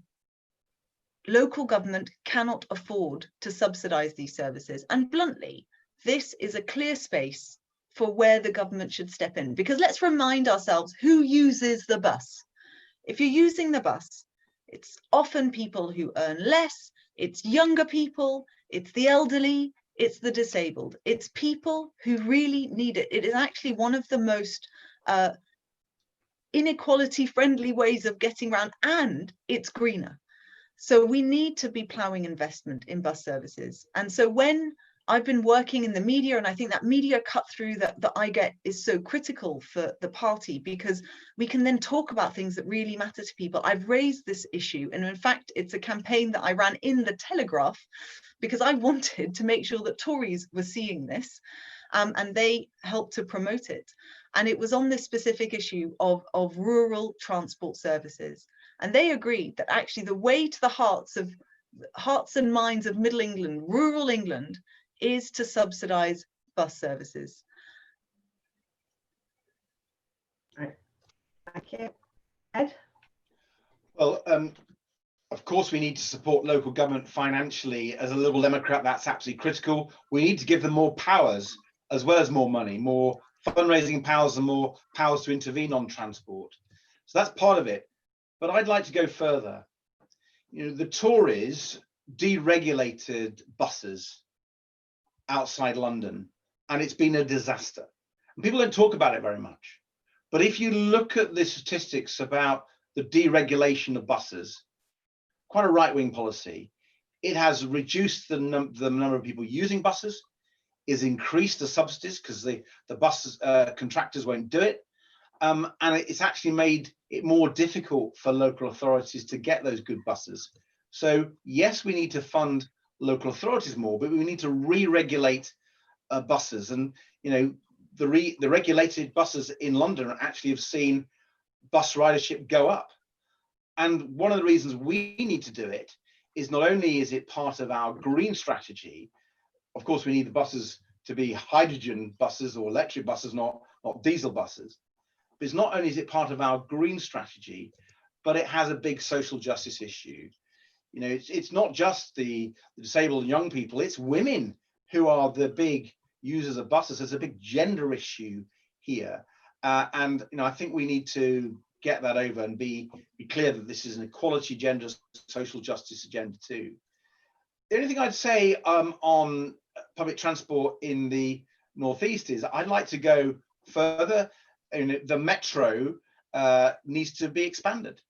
local government cannot afford to subsidize these services. And bluntly, this is a clear space for where the government should step in, because let's remind ourselves who uses the bus. If you're using the bus, it's often people who earn less, it's younger people, it's the elderly, it's the disabled, it's people who really need it. It is actually one of the most inequality friendly ways of getting around, and it's greener. So we need to be ploughing investment in bus services. And so when I've been working in the media, and I think that media cut through that I get is so critical for the party, because we can then talk about things that really matter to people. I've raised this issue, and in fact, it's a campaign that I ran in the Telegraph because I wanted to make sure that Tories were seeing this, and they helped to promote it. And it was on this specific issue of rural transport services. And they agreed that actually the way to the hearts and minds of Middle England, rural England, is to subsidise bus services. Right. Thank you. Ed? Well, of course, we need to support local government financially. As a Liberal Democrat, that's absolutely critical. We need to give them more powers, as well as more money, more fundraising powers and more powers to intervene on transport. So that's part of it. But I'd like to go further. You know, the Tories deregulated buses outside London, and it's been a disaster. And people don't talk about it very much. But if you look at the statistics about the deregulation of buses, quite a right-wing policy, it has reduced the number of people using buses, is increased the subsidies because the bus contractors won't do it. And it's actually made it more difficult for local authorities to get those good buses. So yes, we need to fund local authorities more, but we need to re-regulate buses. And you know, the regulated buses in London actually have seen bus ridership go up. And one of the reasons we need to do it is not only is it part of our green strategy, of course we need the buses to be hydrogen buses or electric buses, not diesel buses. But it's not only is it part of our green strategy, but it has a big social justice issue. You know, it's not just the disabled and young people, it's women who are the big users of buses. There's a big gender issue here. And, you know, I think we need to get that over and be clear that this is an equality agenda, social justice agenda too. The only thing I'd say on public transport in the Northeast is I'd like to go further. The metro needs to be expanded.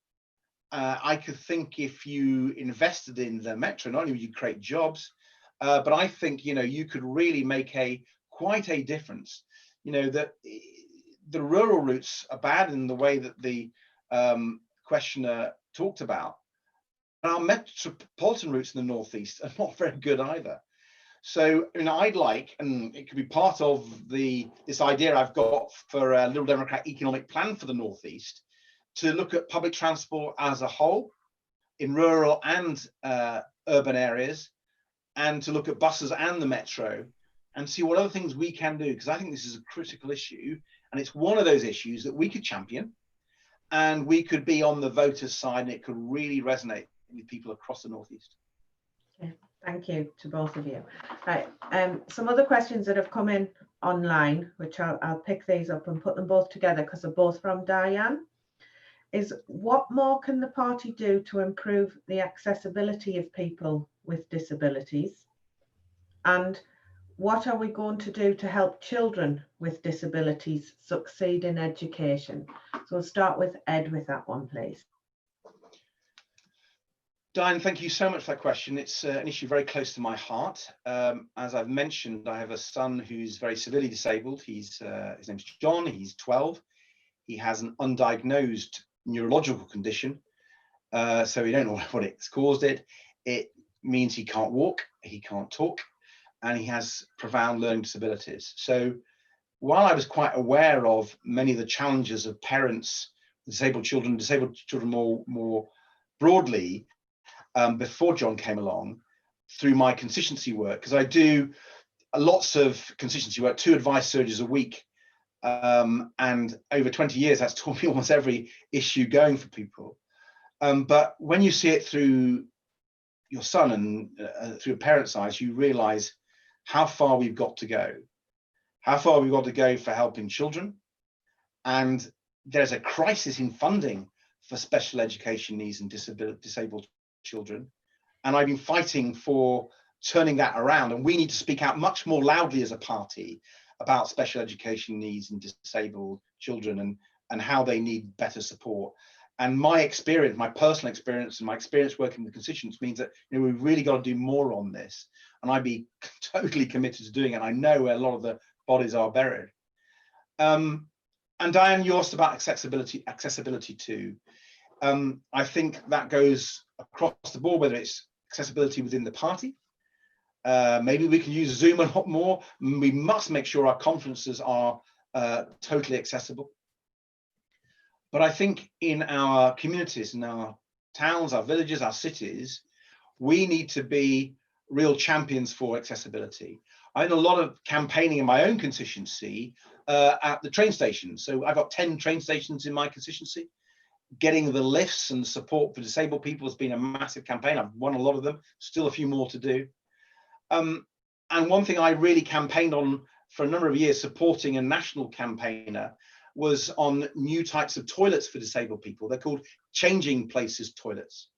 I could think if you invested in the metro, not only would you create jobs, but I think you could really make quite a difference. That the rural routes are bad in the way that the questioner talked about. Our metropolitan routes in the Northeast are not very good either. So I'd like, and it could be part of this idea I've got for a Liberal Democrat economic plan for the Northeast, to look at public transport as a whole in rural and urban areas, and to look at buses and the metro and see what other things we can do, because I think this is a critical issue, and it's one of those issues that we could champion, and we could be on the voters' side, and it could really resonate with people across the Northeast. Okay, thank you to both of you. Right, some other questions that have come in online, which I'll pick these up and put them both together because they're both from Diane, is what more can the party do to improve the accessibility of people with disabilities? And what are we going to do to help children with disabilities succeed in education? So we'll start with Ed with that one, please. Diane, thank you so much for that question. It's an issue very close to my heart. As I've mentioned, I have a son who's very severely disabled. His name's John, he's 12. He has an undiagnosed neurological condition. So we don't know what it's caused it. It means he can't walk, he can't talk, and he has profound learning disabilities. So while I was quite aware of many of the challenges of parents, disabled children more broadly, before John came along, through my constituency work, because I do lots of constituency work, 2 advice surgeries a week, and over 20 years that's taught me almost every issue going for people. But when you see it through your son and through a parent's eyes, you realize how far we've got to go, for helping children. And there's a crisis in funding for special education needs and disabled children, and I've been fighting for turning that around, and we need to speak out much more loudly as a party about special education needs and disabled children and how they need better support. And my experience, my personal experience, and my experience working with constituents means that we've really got to do more on this, and I'd be totally committed to doing it. I know where a lot of the bodies are buried. And Diane, you asked about accessibility too. I think that goes across the board, whether it's accessibility within the party. Maybe we can use Zoom a lot more. We must make sure our conferences are totally accessible. But I think in our communities, in our towns, our villages, our cities, we need to be real champions for accessibility. I did a lot of campaigning in my own constituency at the train stations. So I've got 10 train stations in my constituency. Getting the lifts and support for disabled people has been a massive campaign. I've won a lot of them, still a few more to do. And one thing I really campaigned on for a number of years, supporting a national campaigner, was on new types of toilets for disabled people. They're called changing places toilets.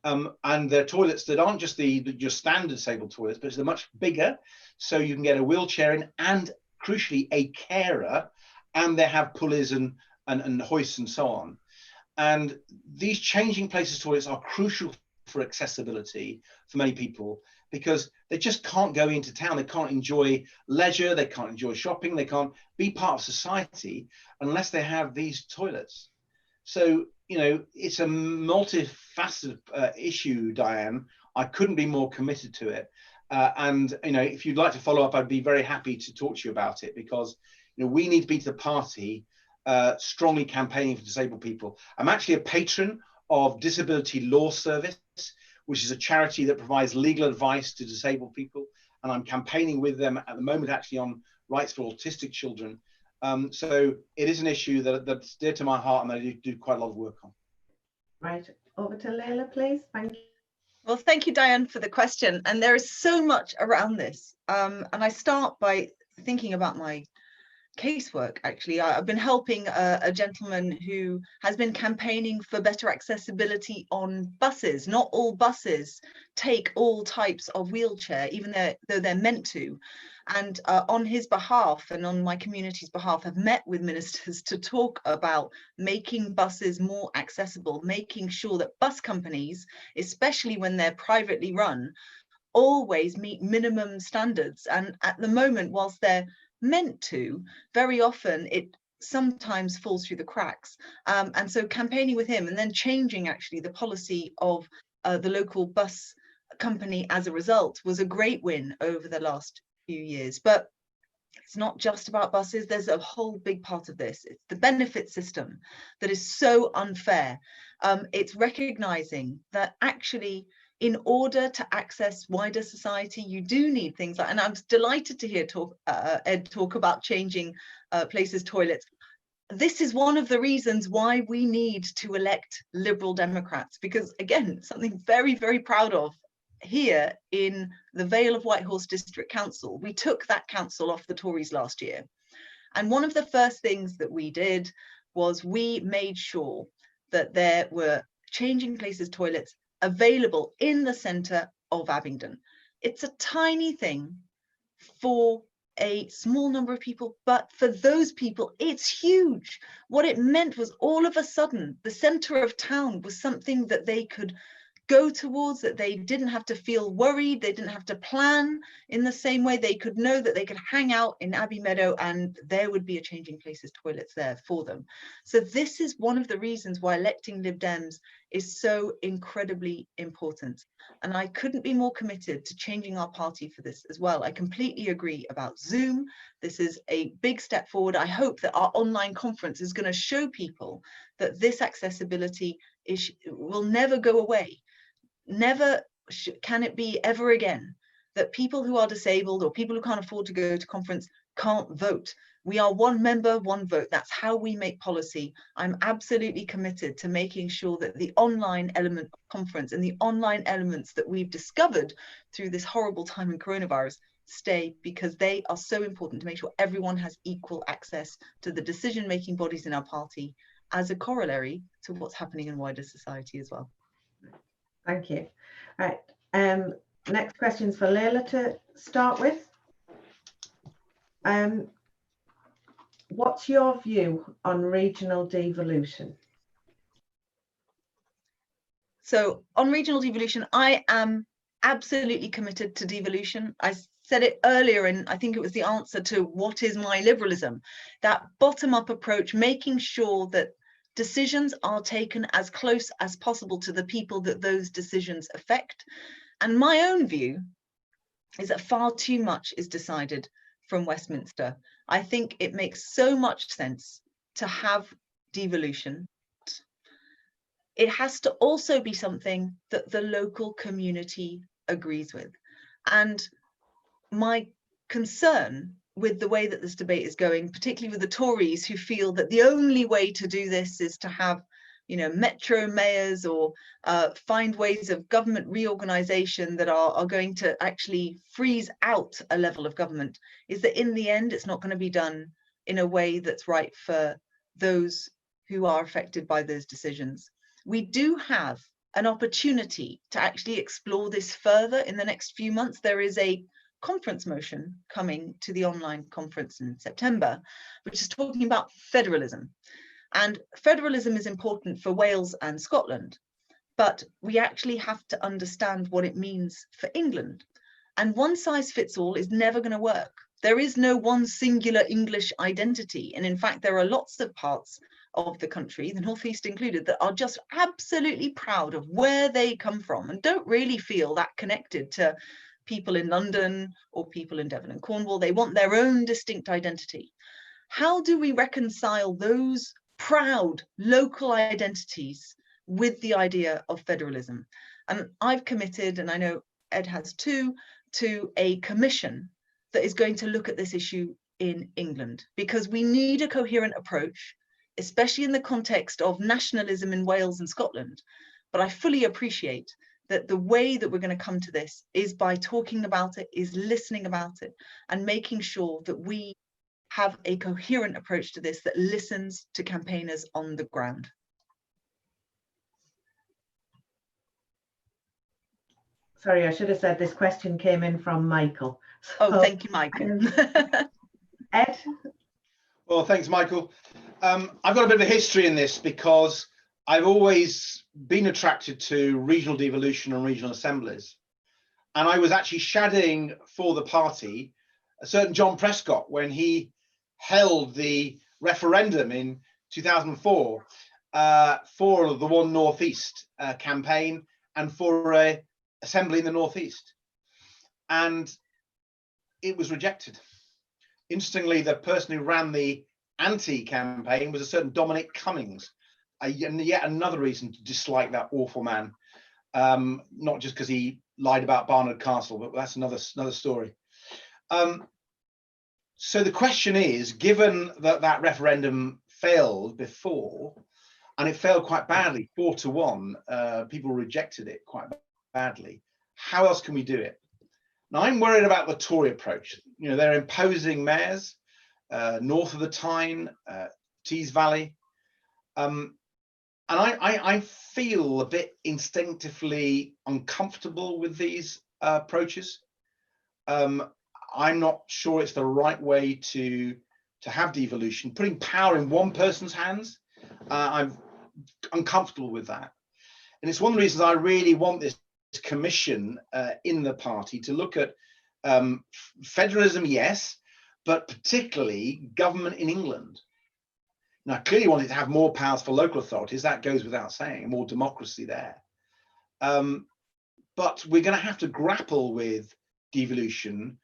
And they're toilets that aren't just your standard disabled toilets, but they're much bigger, so you can get a wheelchair in, and crucially a carer, and they have pulleys and hoists and so on. And these changing places toilets are crucial for accessibility for many people, because they just can't go into town. They can't enjoy leisure. They can't enjoy shopping. They can't be part of society unless they have these toilets. So, it's a multifaceted issue, Diane. I couldn't be more committed to it. And, if you'd like to follow up, I'd be very happy to talk to you about it, because, we need to be to the party strongly campaigning for disabled people. I'm actually a patron of Disability Law Service, which is a charity that provides legal advice to disabled people. And I'm campaigning with them at the moment, actually, on rights for autistic children. So it is an issue that's dear to my heart, and I do quite a lot of work on. Right, over to Leila, please. Thank you. Well, thank you, Diane, for the question. And there is so much around this. And I start by thinking about my casework, actually. I've been helping a gentleman who has been campaigning for better accessibility on buses. Not all buses take all types of wheelchair, even though they're meant to. And on his behalf and on my community's behalf, have met with ministers to talk about making buses more accessible, making sure that bus companies, especially when they're privately run, always meet minimum standards. And at the moment, whilst they're meant to, very often it sometimes falls through the cracks. And so campaigning with him and then changing actually the policy of the local bus company as a result was a great win over the last few years. But it's not just about buses. There's a whole big part of this. It's the benefit system that is so unfair. It's recognizing that actually, in order to access wider society, you do need things like, and I'm delighted to hear Ed talk about changing places' toilets. This is one of the reasons why we need to elect Liberal Democrats, because again, something very, very proud of here in the Vale of Whitehorse District Council. We took that council off the Tories last year. And one of the first things that we did was we made sure that there were changing places toilets available in the centre of Abingdon. It's a tiny thing for a small number of people, but for those people, it's huge. What it meant was all of a sudden, the centre of town was something that they could go towards, that they didn't have to feel worried, they didn't have to plan in the same way. They could know that they could hang out in Abbey Meadow and there would be a changing places toilets there for them. So this is one of the reasons why electing Lib Dems is so incredibly important. And I couldn't be more committed to changing our party for this as well. I completely agree about Zoom. This is a big step forward. I hope that our online conference is going to show people that this accessibility will never go away. Never can it be ever again that people who are disabled or people who can't afford to go to conference can't vote. We are one member, one vote. That's how we make policy. I'm absolutely committed to making sure that the online element of conference and the online elements that we've discovered through this horrible time in coronavirus stay, because they are so important to make sure everyone has equal access to the decision-making bodies in our party as a corollary to what's happening in wider society as well. Thank you. Right. Next question's for Leila to start with. What's your view on regional devolution? So on regional devolution, I am absolutely committed to devolution. I said it earlier, and I think it was the answer to what is my liberalism, that bottom-up approach, making sure that decisions are taken as close as possible to the people that those decisions affect. And my own view is that far too much is decided from Westminster. I think it makes so much sense to have devolution. It has to also be something that the local community agrees with. And my concern with the way that this debate is going, particularly with the Tories who feel that the only way to do this is to have, metro mayors or find ways of government reorganization that are going to actually freeze out a level of government, is that in the end, it's not going to be done in a way that's right for those who are affected by those decisions. We do have an opportunity to actually explore this further in the next few months. There is a conference motion coming to the online conference in September, which is talking about federalism. And federalism is important for Wales and Scotland, but we actually have to understand what it means for England. And one size fits all is never going to work. There is no one singular English identity. And in fact, there are lots of parts of the country, the Northeast included, that are just absolutely proud of where they come from and don't really feel that connected to people in London or people in Devon and Cornwall. They want their own distinct identity. How do we reconcile those proud local identities with the idea of federalism? And I've committed, and I know Ed has too, to a commission that is going to look at this issue in England, because we need a coherent approach, especially in the context of nationalism in Wales and Scotland. But I fully appreciate that the way that we're going to come to this is by talking about it, is listening about it, and making sure that we have a coherent approach to this that listens to campaigners on the ground. Sorry, I should have said this question came in from Michael. Oh, thank you, Michael. Ed? Well, thanks, Michael. I've got a bit of a history in this because I've always been attracted to regional devolution and regional assemblies. And I was actually shadowing for the party a certain John Prescott when he held the referendum in 2004 for the One Northeast campaign and for an assembly in the Northeast. And it was rejected. Interestingly, the person who ran the anti-campaign was a certain Dominic Cummings, and yet another reason to dislike that awful man, not just because he lied about Barnard Castle, but that's another story. So the question is, given that that referendum failed before, and it failed quite badly, 4-1, people rejected it quite badly, how else can we do it? Now, I'm worried about the Tory approach. You know, they're imposing mayors north of the Tyne, Tees Valley. And I feel a bit instinctively uncomfortable with these approaches. I'm not sure it's the right way to have devolution. Putting power in one person's hands, I'm uncomfortable with that. And it's one of the reasons I really want this commission in the party to look at federalism, yes, but particularly government in England. Now, clearly wanted to have more powers for local authorities, that goes without saying, more democracy there. But we're going to have to grapple with devolution,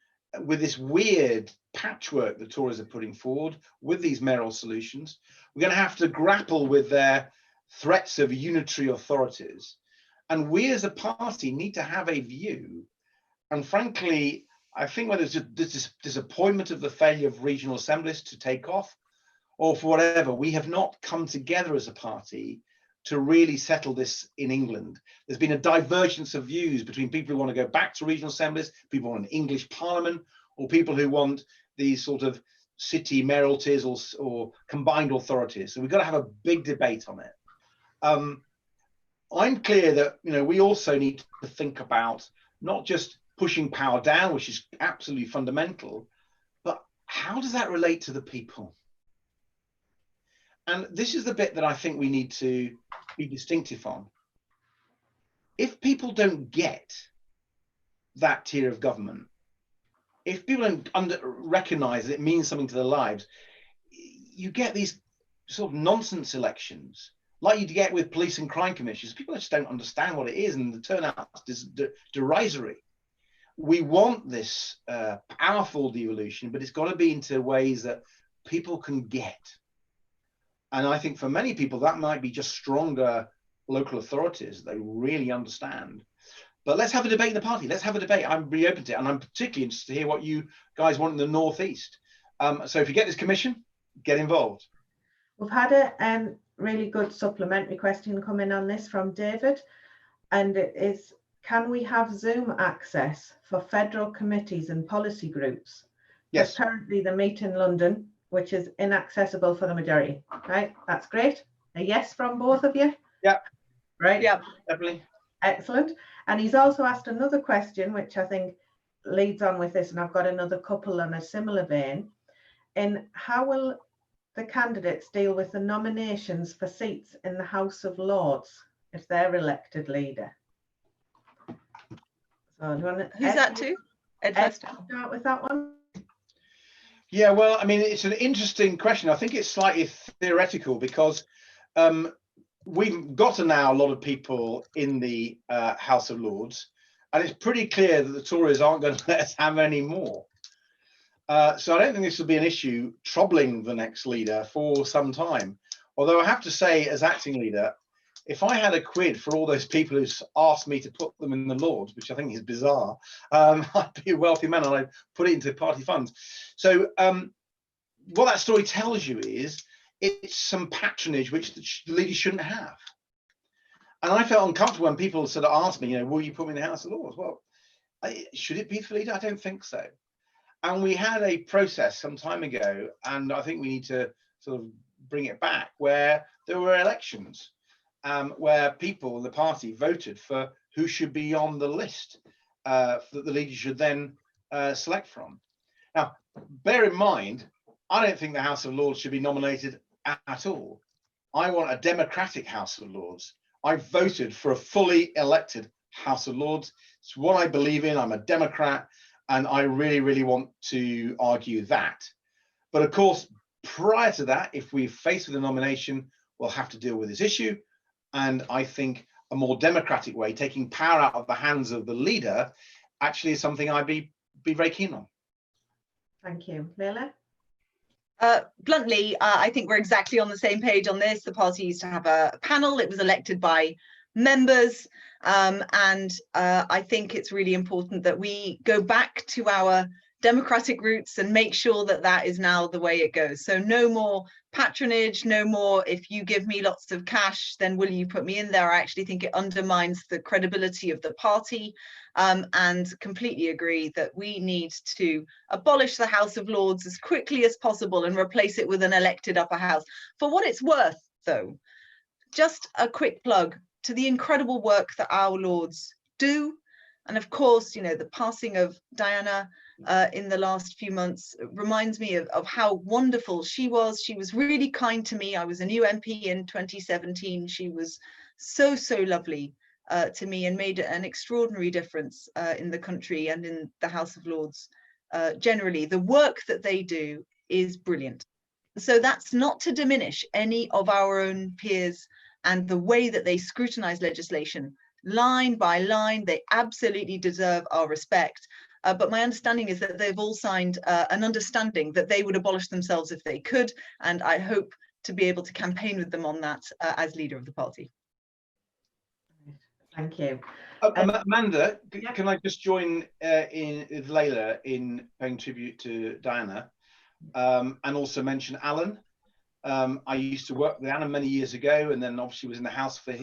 with this weird patchwork the Tories are putting forward, with these mayoral solutions. We're going to have to grapple with their threats of unitary authorities. And we as a party need to have a view. And frankly, I think whether it's this disappointment of the failure of regional assemblies to take off, or for whatever, we have not come together as a party to really settle this in England. There's been a divergence of views between people who want to go back to regional assemblies, people who want an English parliament, or people who want these sort of city mayoralties or combined authorities. So we've got to have a big debate on it. I'm clear that, you know, we also need to think about not just pushing power down, which is absolutely fundamental, but how does that relate to the people? And this is the bit that I think we need to be distinctive on. If people don't get that tier of government, if people don't recognize that it means something to their lives, you get these sort of nonsense elections, like you get with police and crime commissions. People just don't understand what it is, and the turnout is derisory. We want this powerful devolution, but it's got to be into ways that people can get. And I think for many people, that might be just stronger local authorities. They really understand. But let's have a debate in the party. Let's have a debate. I'm really open to it. And I'm particularly interested to hear what you guys want in the Northeast. So if you get this commission, get involved. We've had a really good supplementary question come in on this from David. And it is, can we have Zoom access for federal committees and policy groups? Yes. Currently they meet in London, which is inaccessible for the majority, right? That's great. A yes from both of you? Yeah. Right? Yeah, definitely. Excellent. And he's also asked another question, which I think leads on with this, and I've got another couple on a similar vein. In how will the candidates deal with the nominations for seats in the House of Lords if they're elected leader? So do you want to, who's that to? Ed, start with that one? Yeah, well, I mean, it's an interesting question. I think it's slightly theoretical because we've got now a lot of people in the House of Lords, and it's pretty clear that the Tories aren't going to let us have any more. So I don't think this will be an issue troubling the next leader for some time. Although I have to say, as acting leader, if I had a quid for all those people who asked me to put them in the Lords, which I think is bizarre, I'd be a wealthy man and I'd put it into party funds. So what that story tells you is it's some patronage which the leaders shouldn't have. And I felt uncomfortable when people sort of asked me, you know, will you put me in the House of Lords? Well, should it be for leader? I don't think so. And we had a process some time ago, and I think we need to sort of bring it back, where there were elections, where people, the party, voted for who should be on the list that the leader should then select from. Now, bear in mind, I don't think the House of Lords should be nominated at all. I want a democratic House of Lords. I voted for a fully elected House of Lords. It's what I believe in. I'm a Democrat, and I really, really want to argue that. But of course, prior to that, if we're faced with a nomination, we'll have to deal with this issue. And I think a more democratic way, taking power out of the hands of the leader, actually is something I'd be very keen on. Thank you. Leila? Bluntly, I think we're exactly on the same page on this. The party used to have a panel. It was elected by members. And I think it's really important that we go back to our democratic roots and make sure that that is now the way it goes. So no more patronage, no more if you give me lots of cash, then will you put me in there? I actually think it undermines the credibility of the party, and completely agree that we need to abolish the House of Lords as quickly as possible and replace it with an elected upper house. For what it's worth, though, just a quick plug to the incredible work that our Lords do. And of course, you know, the passing of Diana in the last few months reminds me of how wonderful she was. She was really kind to me. I was a new MP in 2017. She was so lovely to me and made an extraordinary difference in the country and in the House of Lords generally. The work that they do is brilliant. So that's not to diminish any of our own peers and the way that they scrutinize legislation line by line. They absolutely deserve our respect. But my understanding is that they've all signed an understanding that they would abolish themselves if they could. And I hope to be able to campaign with them on that as leader of the party. Thank you. Amanda, yeah. Can I just join in with Leila in paying tribute to Diana, and also mention Alan. I used to work with Alan many years ago, and then obviously was in the House for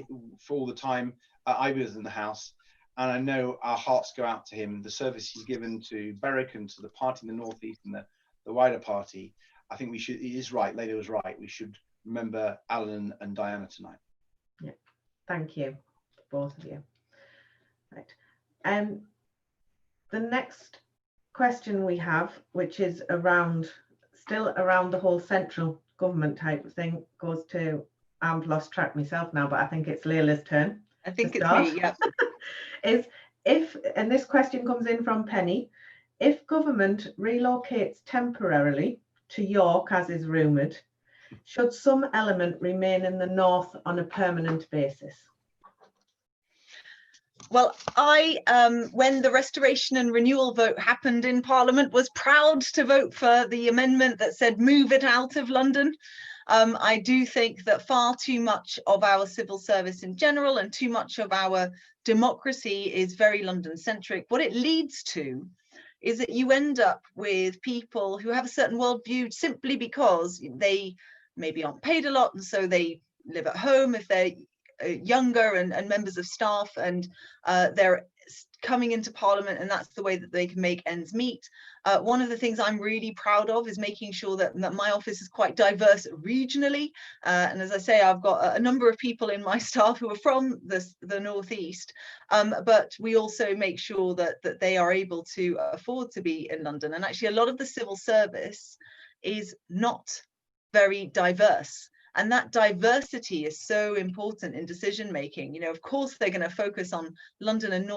all the time I was in the House, and I know our hearts go out to him. The service he's given to Berwick and to the party in the North East and the wider party. I think we should. He is right. Leila was right. We should remember Alan and Diana tonight. Yeah. Thank you, both of you. Right. The next question we have, which is still around the whole central government type of thing, goes to, I've lost track myself now, but I think it's Leila's turn. I think it's me, yeah. Is and this question comes in from Penny, if government relocates temporarily to York, as is rumoured, should some element remain in the north on a permanent basis? Well, I, when the restoration and renewal vote happened in Parliament, was proud to vote for the amendment that said move it out of London. I do think that far too much of our civil service in general and too much of our democracy is very London-centric. What it leads to is that you end up with people who have a certain worldview simply because they maybe aren't paid a lot, and so they live at home if they're younger and members of staff, and they're coming into Parliament, and that's the way that they can make ends meet. One of the things I'm really proud of is making sure that my office is quite diverse regionally, and as I say, I've got a number of people in my staff who are from the North East, but we also make sure that they are able to afford to be in London. And actually a lot of the civil service is not very diverse. And that diversity is so important in decision making. You know, of course, they're going to focus on London and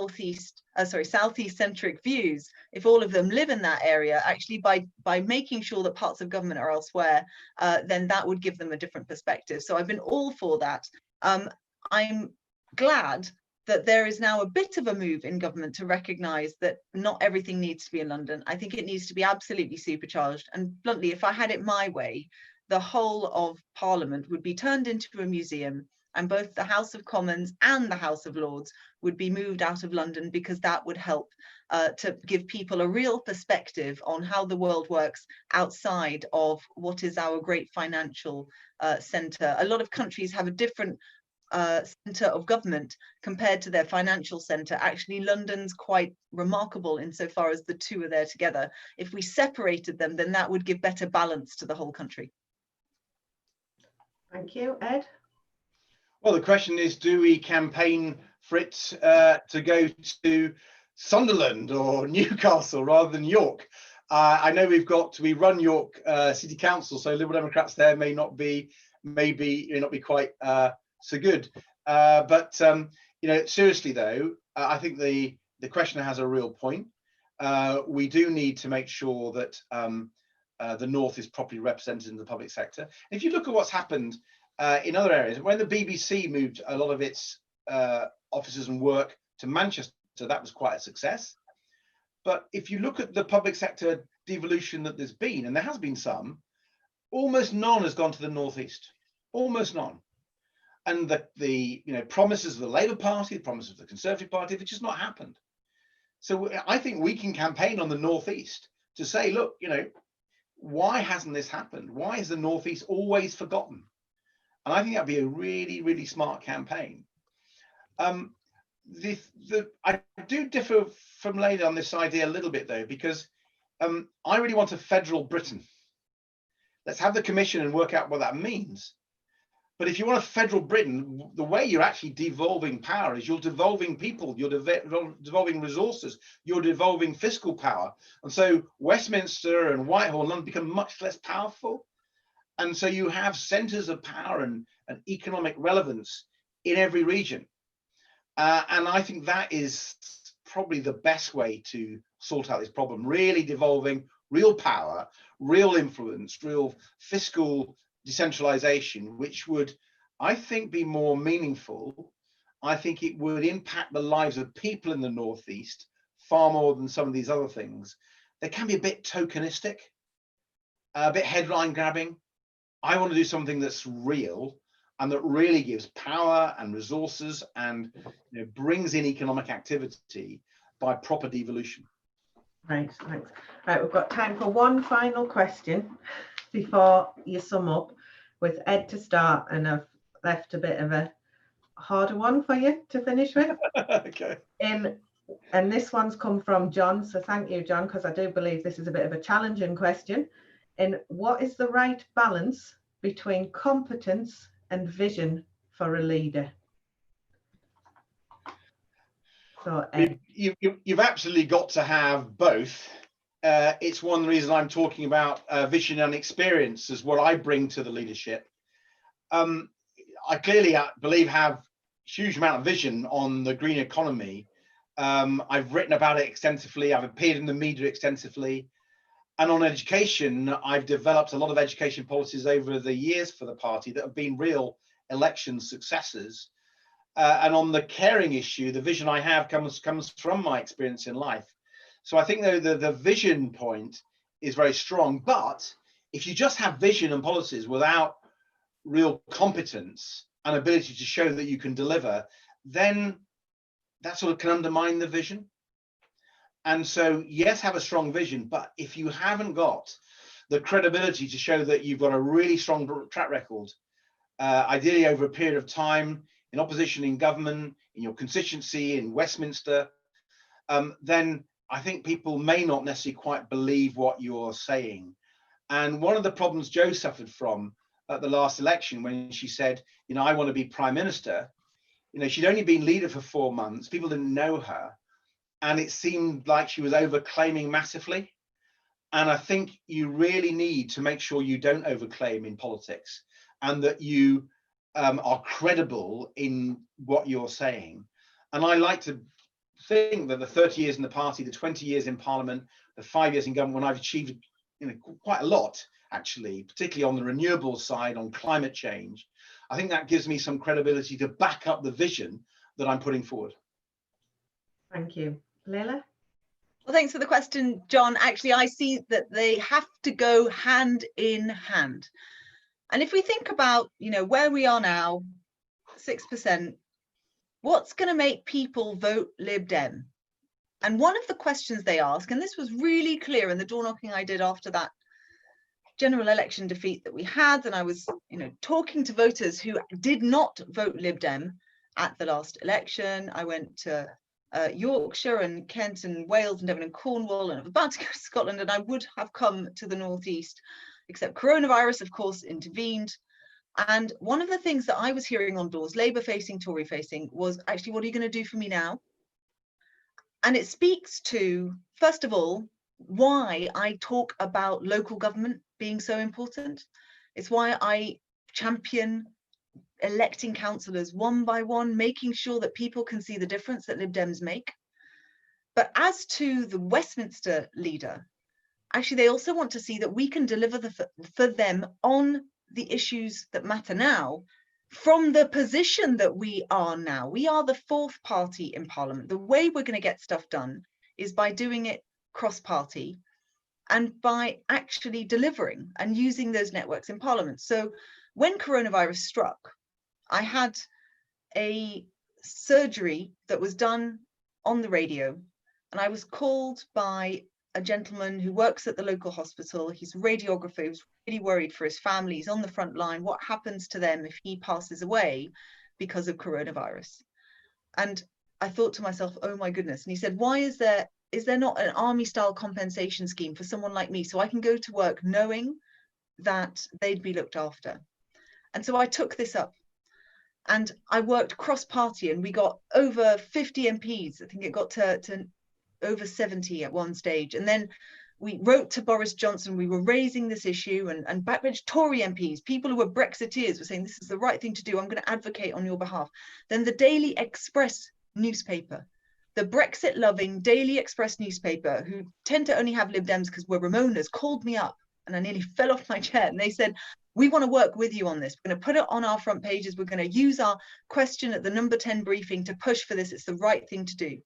southeast centric views. If all of them live in that area, actually by making sure that parts of government are elsewhere, then that would give them a different perspective. So I've been all for that. I'm glad that there is now a bit of a move in government to recognise that not everything needs to be in London. I think it needs to be absolutely supercharged. And bluntly, if I had it my way, the whole of Parliament would be turned into a museum, and both the House of Commons and the House of Lords would be moved out of London, because that would help to give people a real perspective on how the world works outside of what is our great financial centre. A lot of countries have a different centre of government compared to their financial centre. Actually, London's quite remarkable insofar as the two are there together. If we separated them, then that would give better balance to the whole country. Thank you. Ed? Well, the question is, do we campaign for it to go to Sunderland or Newcastle rather than York? I know we run York City Council, so Liberal Democrats there may not be quite so good. But seriously though, I think the questioner has a real point. We do need to make sure that the North is properly represented in the public sector. If you look at what's happened in other areas, when the BBC moved a lot of its offices and work to Manchester, that was quite a success. But if you look at the public sector devolution that there's been, and there has been some, almost none has gone to the Northeast, almost none. And the promises of the Labour Party, the promises of the Conservative Party, they've just not happened. So I think we can campaign on the Northeast to say, look, why hasn't this happened? Why is the Northeast always forgotten? And I think that'd be a really, really smart campaign. I do differ from Lena on this idea a little bit though, because I really want a federal Britain. Let's have the commission and work out what that means. But if you want a federal Britain, the way you're actually devolving power is you're devolving people, you're devolving resources, you're devolving fiscal power. And so Westminster and Whitehall and London become much less powerful. And so you have centres of power and economic relevance in every region. And I think that is probably the best way to sort out this problem, really devolving real power, real influence, real fiscal decentralization, which would, I think, be more meaningful. I think it would impact the lives of people in the Northeast far more than some of these other things. They can be a bit tokenistic, a bit headline grabbing. I want to do something that's real and that really gives power and resources and brings in economic activity by proper devolution. Right, thanks. Right, we've got time for one final question before you sum up, with Ed to start, and I've left a bit of a harder one for you to finish with. Okay. And this one's come from John, so thank you, John, because I do believe this is a bit of a challenging question. And what is the right balance between competence and vision for a leader? So Ed. You've absolutely got to have both. It's one reason I'm talking about vision and experience as what I bring to the leadership. I clearly believe have huge amount of vision on the green economy. I've written about it extensively. I've appeared in the media extensively. And on education, I've developed a lot of education policies over the years for the party that have been real election successes. And on the caring issue, the vision I have comes from my experience in life. So I think the vision point is very strong. But if you just have vision and policies without real competence and ability to show that you can deliver, then that sort of can undermine the vision. And so, yes, have a strong vision, but if you haven't got the credibility to show that you've got a really strong track record, ideally over a period of time, in opposition, in government, in your constituency, in Westminster, then I think people may not necessarily quite believe what you're saying. And one of the problems Jo suffered from at the last election, when she said, I want to be prime minister, she'd only been leader for 4 months, people didn't know her, and it seemed like she was overclaiming massively. And I think you really need to make sure you don't overclaim in politics, and that you are credible in what you're saying. And I like to think that the 30 years in the party, the 20 years in parliament, the 5 years in government, when I've achieved quite a lot, actually, particularly on the renewables side, on climate change, I think that gives me some credibility to back up the vision that I'm putting forward. Thank you. Leila? Well, thanks for the question, John. Actually, I see that they have to go hand in hand. And if we think about, where we are now, 6%, what's going to make people vote Lib Dem? And one of the questions they ask, and this was really clear in the door knocking I did after that general election defeat that we had, and I was, talking to voters who did not vote Lib Dem at the last election. I went to Yorkshire and Kent and Wales and Devon and Cornwall, and I'm about to go to Scotland, and I would have come to the northeast, except coronavirus, of course, intervened. And one of the things that I was hearing on doors, Labour facing, Tory facing, was actually, what are you going to do for me now? And it speaks to, first of all, why I talk about local government being so important. It's why I champion electing councillors one by one, making sure that people can see the difference that Lib Dems make. But as to the Westminster leader, actually, they also want to see that we can deliver for them on the issues that matter now, from the position that we are now. We are the fourth party in Parliament. The way we're going to get stuff done is by doing it cross-party and by actually delivering and using those networks in Parliament. So when coronavirus struck, I had a surgery that was done on the radio, and I was called by a gentleman who works at the local hospital. He's a radiographer. He was really worried for his family. He's on the front line. What happens to them if he passes away because of coronavirus? And I thought to myself, oh my goodness. And he said, why is there not an army style compensation scheme for someone like me, so I can go to work knowing that they'd be looked after? And so I took this up, and I worked cross party, and we got over 50 MPs. I think it got to over 70 at one stage. And then we wrote to Boris Johnson. We were raising this issue, and backbench Tory MPs, people who were Brexiteers, were saying this is the right thing to do. I'm going to advocate on your behalf. Then the Daily Express newspaper, the Brexit loving Daily Express newspaper, who tend to only have Lib Dems because we're Ramonas, called me up, and I nearly fell off my chair. And they said, we want to work with you on this. We're going to put it on our front pages. We're going to use our question at the number 10 briefing to push for this. It's the right thing to do.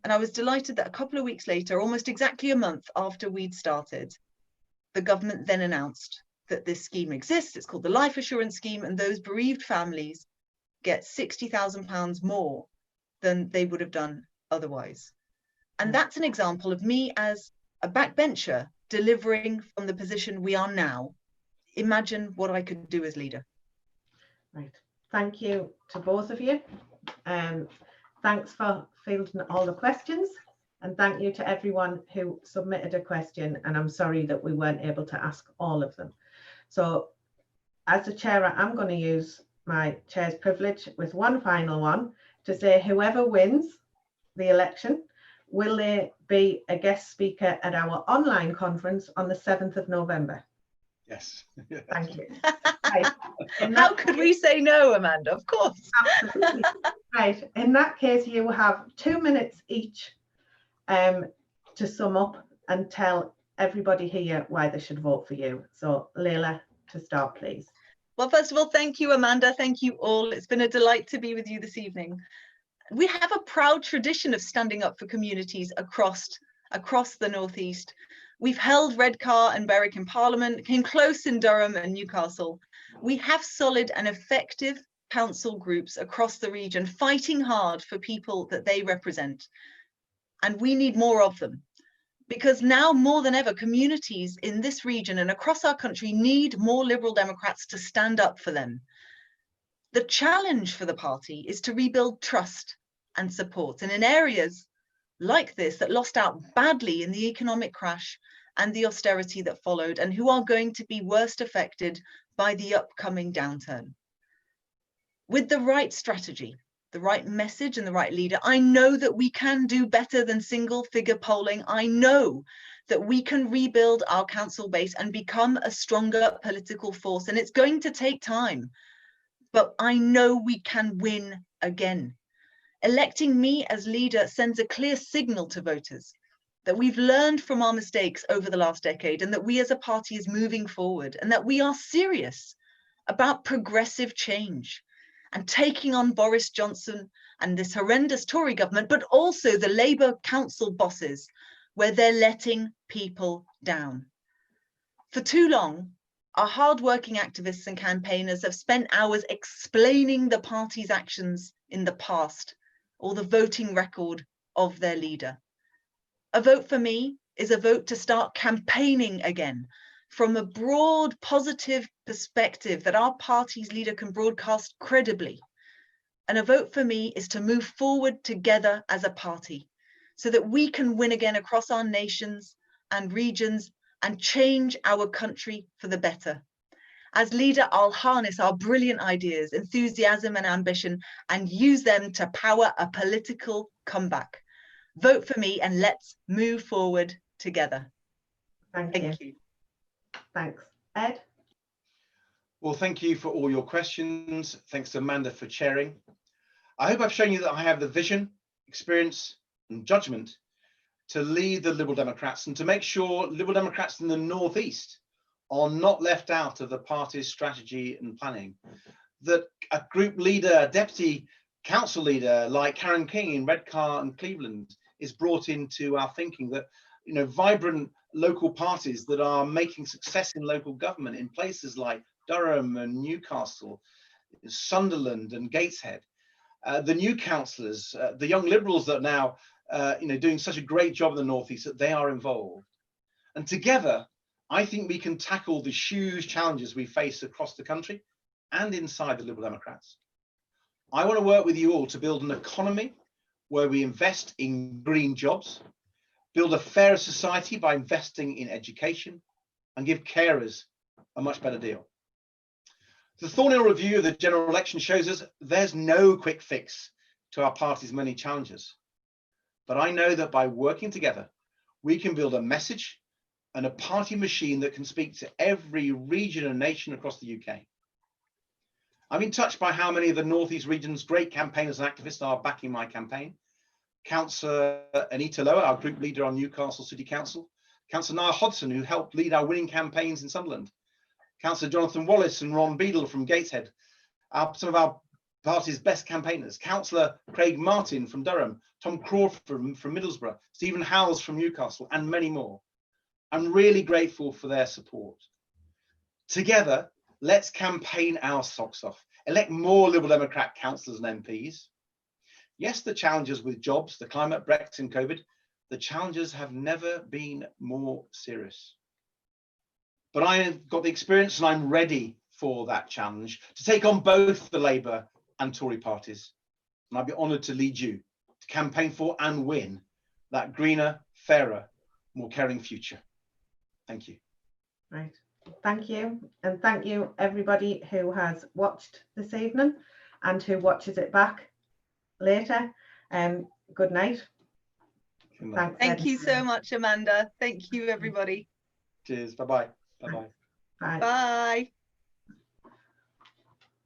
And I was delighted that a couple of weeks later, almost exactly a month after we'd started, the government then announced that this scheme exists. It's called the Life Assurance Scheme, and those bereaved families get £60,000 more than they would have done otherwise. And that's an example of me as a backbencher delivering from the position we are now. Imagine what I could do as leader. Right. Thank you to both of you. Thanks for fielding all the questions, and thank you to everyone who submitted a question. And I'm sorry that we weren't able to ask all of them. So as the chair, I'm going to use my chair's privilege with one final one to say, whoever wins the election, will they be a guest speaker at our online conference on the 7th of November? Yes. Thank you. Right. How could we say no, Amanda? Of course. Absolutely. Right. In that case, you have 2 minutes each to sum up and tell everybody here why they should vote for you. So Leila, to start, please. Well, first of all, thank you, Amanda. Thank you all. It's been a delight to be with you this evening. We have a proud tradition of standing up for communities across the Northeast. We've held Redcar and Berwick in Parliament, came close in Durham and Newcastle. We have solid and effective council groups across the region fighting hard for people that they represent. And we need more of them, because now more than ever, communities in this region and across our country need more Liberal Democrats to stand up for them. The challenge for the party is to rebuild trust and support. And in areas like this that lost out badly in the economic crash and the austerity that followed, and who are going to be worst affected by the upcoming downturn. With the right strategy, the right message and the right leader, I know that we can do better than single figure polling. I know that we can rebuild our council base and become a stronger political force. And it's going to take time, but I know we can win again. Electing me as leader sends a clear signal to voters that we've learned from our mistakes over the last decade, and that we as a party is moving forward, and that we are serious about progressive change and taking on Boris Johnson and this horrendous Tory government, but also the Labour council bosses, where they're letting people down. For too long, our hardworking activists and campaigners have spent hours explaining the party's actions in the past, or the voting record of their leader. A vote for me is a vote to start campaigning again from a broad, positive perspective that our party's leader can broadcast credibly. And a vote for me is to move forward together as a party so that we can win again across our nations and regions and change our country for the better. As leader, I'll harness our brilliant ideas, enthusiasm and ambition and use them to power a political comeback. Vote for me and let's move forward together. Thank you. Thanks. Ed? Well, thank you for all your questions. Thanks to Amanda for chairing. I hope I've shown you that I have the vision, experience and judgment to lead the Liberal Democrats and to make sure Liberal Democrats in the North East are not left out of the party's strategy and planning. That a group leader, a deputy council leader like Karen King in Redcar and Cleveland is brought into our thinking, that vibrant local parties that are making success in local government in places like Durham and Newcastle, Sunderland and Gateshead, the new councillors, the young Liberals that are now doing such a great job in the North East, that they are involved. And together, I think we can tackle the huge challenges we face across the country and inside the Liberal Democrats. I want to work with you all to build an economy where we invest in green jobs, build a fairer society by investing in education, and give carers a much better deal. The Thornhill review of the general election shows us there's no quick fix to our party's many challenges. But I know that by working together, we can build a message and a party machine that can speak to every region and nation across the UK. I've been touched by how many of the North East region's great campaigners and activists are backing my campaign. Councillor Anita Lower, our group leader on Newcastle City Council, Councillor Niall Hodson, who helped lead our winning campaigns in Sunderland, Councillor Jonathan Wallace and Ron Beadle from Gateshead, some of our party's best campaigners, Councillor Craig Martin from Durham, Tom Crawford from Middlesbrough, Stephen Howells from Newcastle, and many more. I'm really grateful for their support. Together, let's campaign our socks off, elect more Liberal Democrat councillors and MPs. Yes, the challenges with jobs, the climate, Brexit and COVID, the challenges have never been more serious. But I've got the experience and I'm ready for that challenge to take on both the Labour and Tory parties. And I'd be honoured to lead you to campaign for and win that greener, fairer, more caring future. Thank you. Right. Thank you. And thank you everybody who has watched this evening and who watches it back later. Good night. Good night. Thanks, Thank Ed. you so much, Amanda. Thank you, everybody. Cheers. Bye-bye. Bye-bye. Bye. Bye.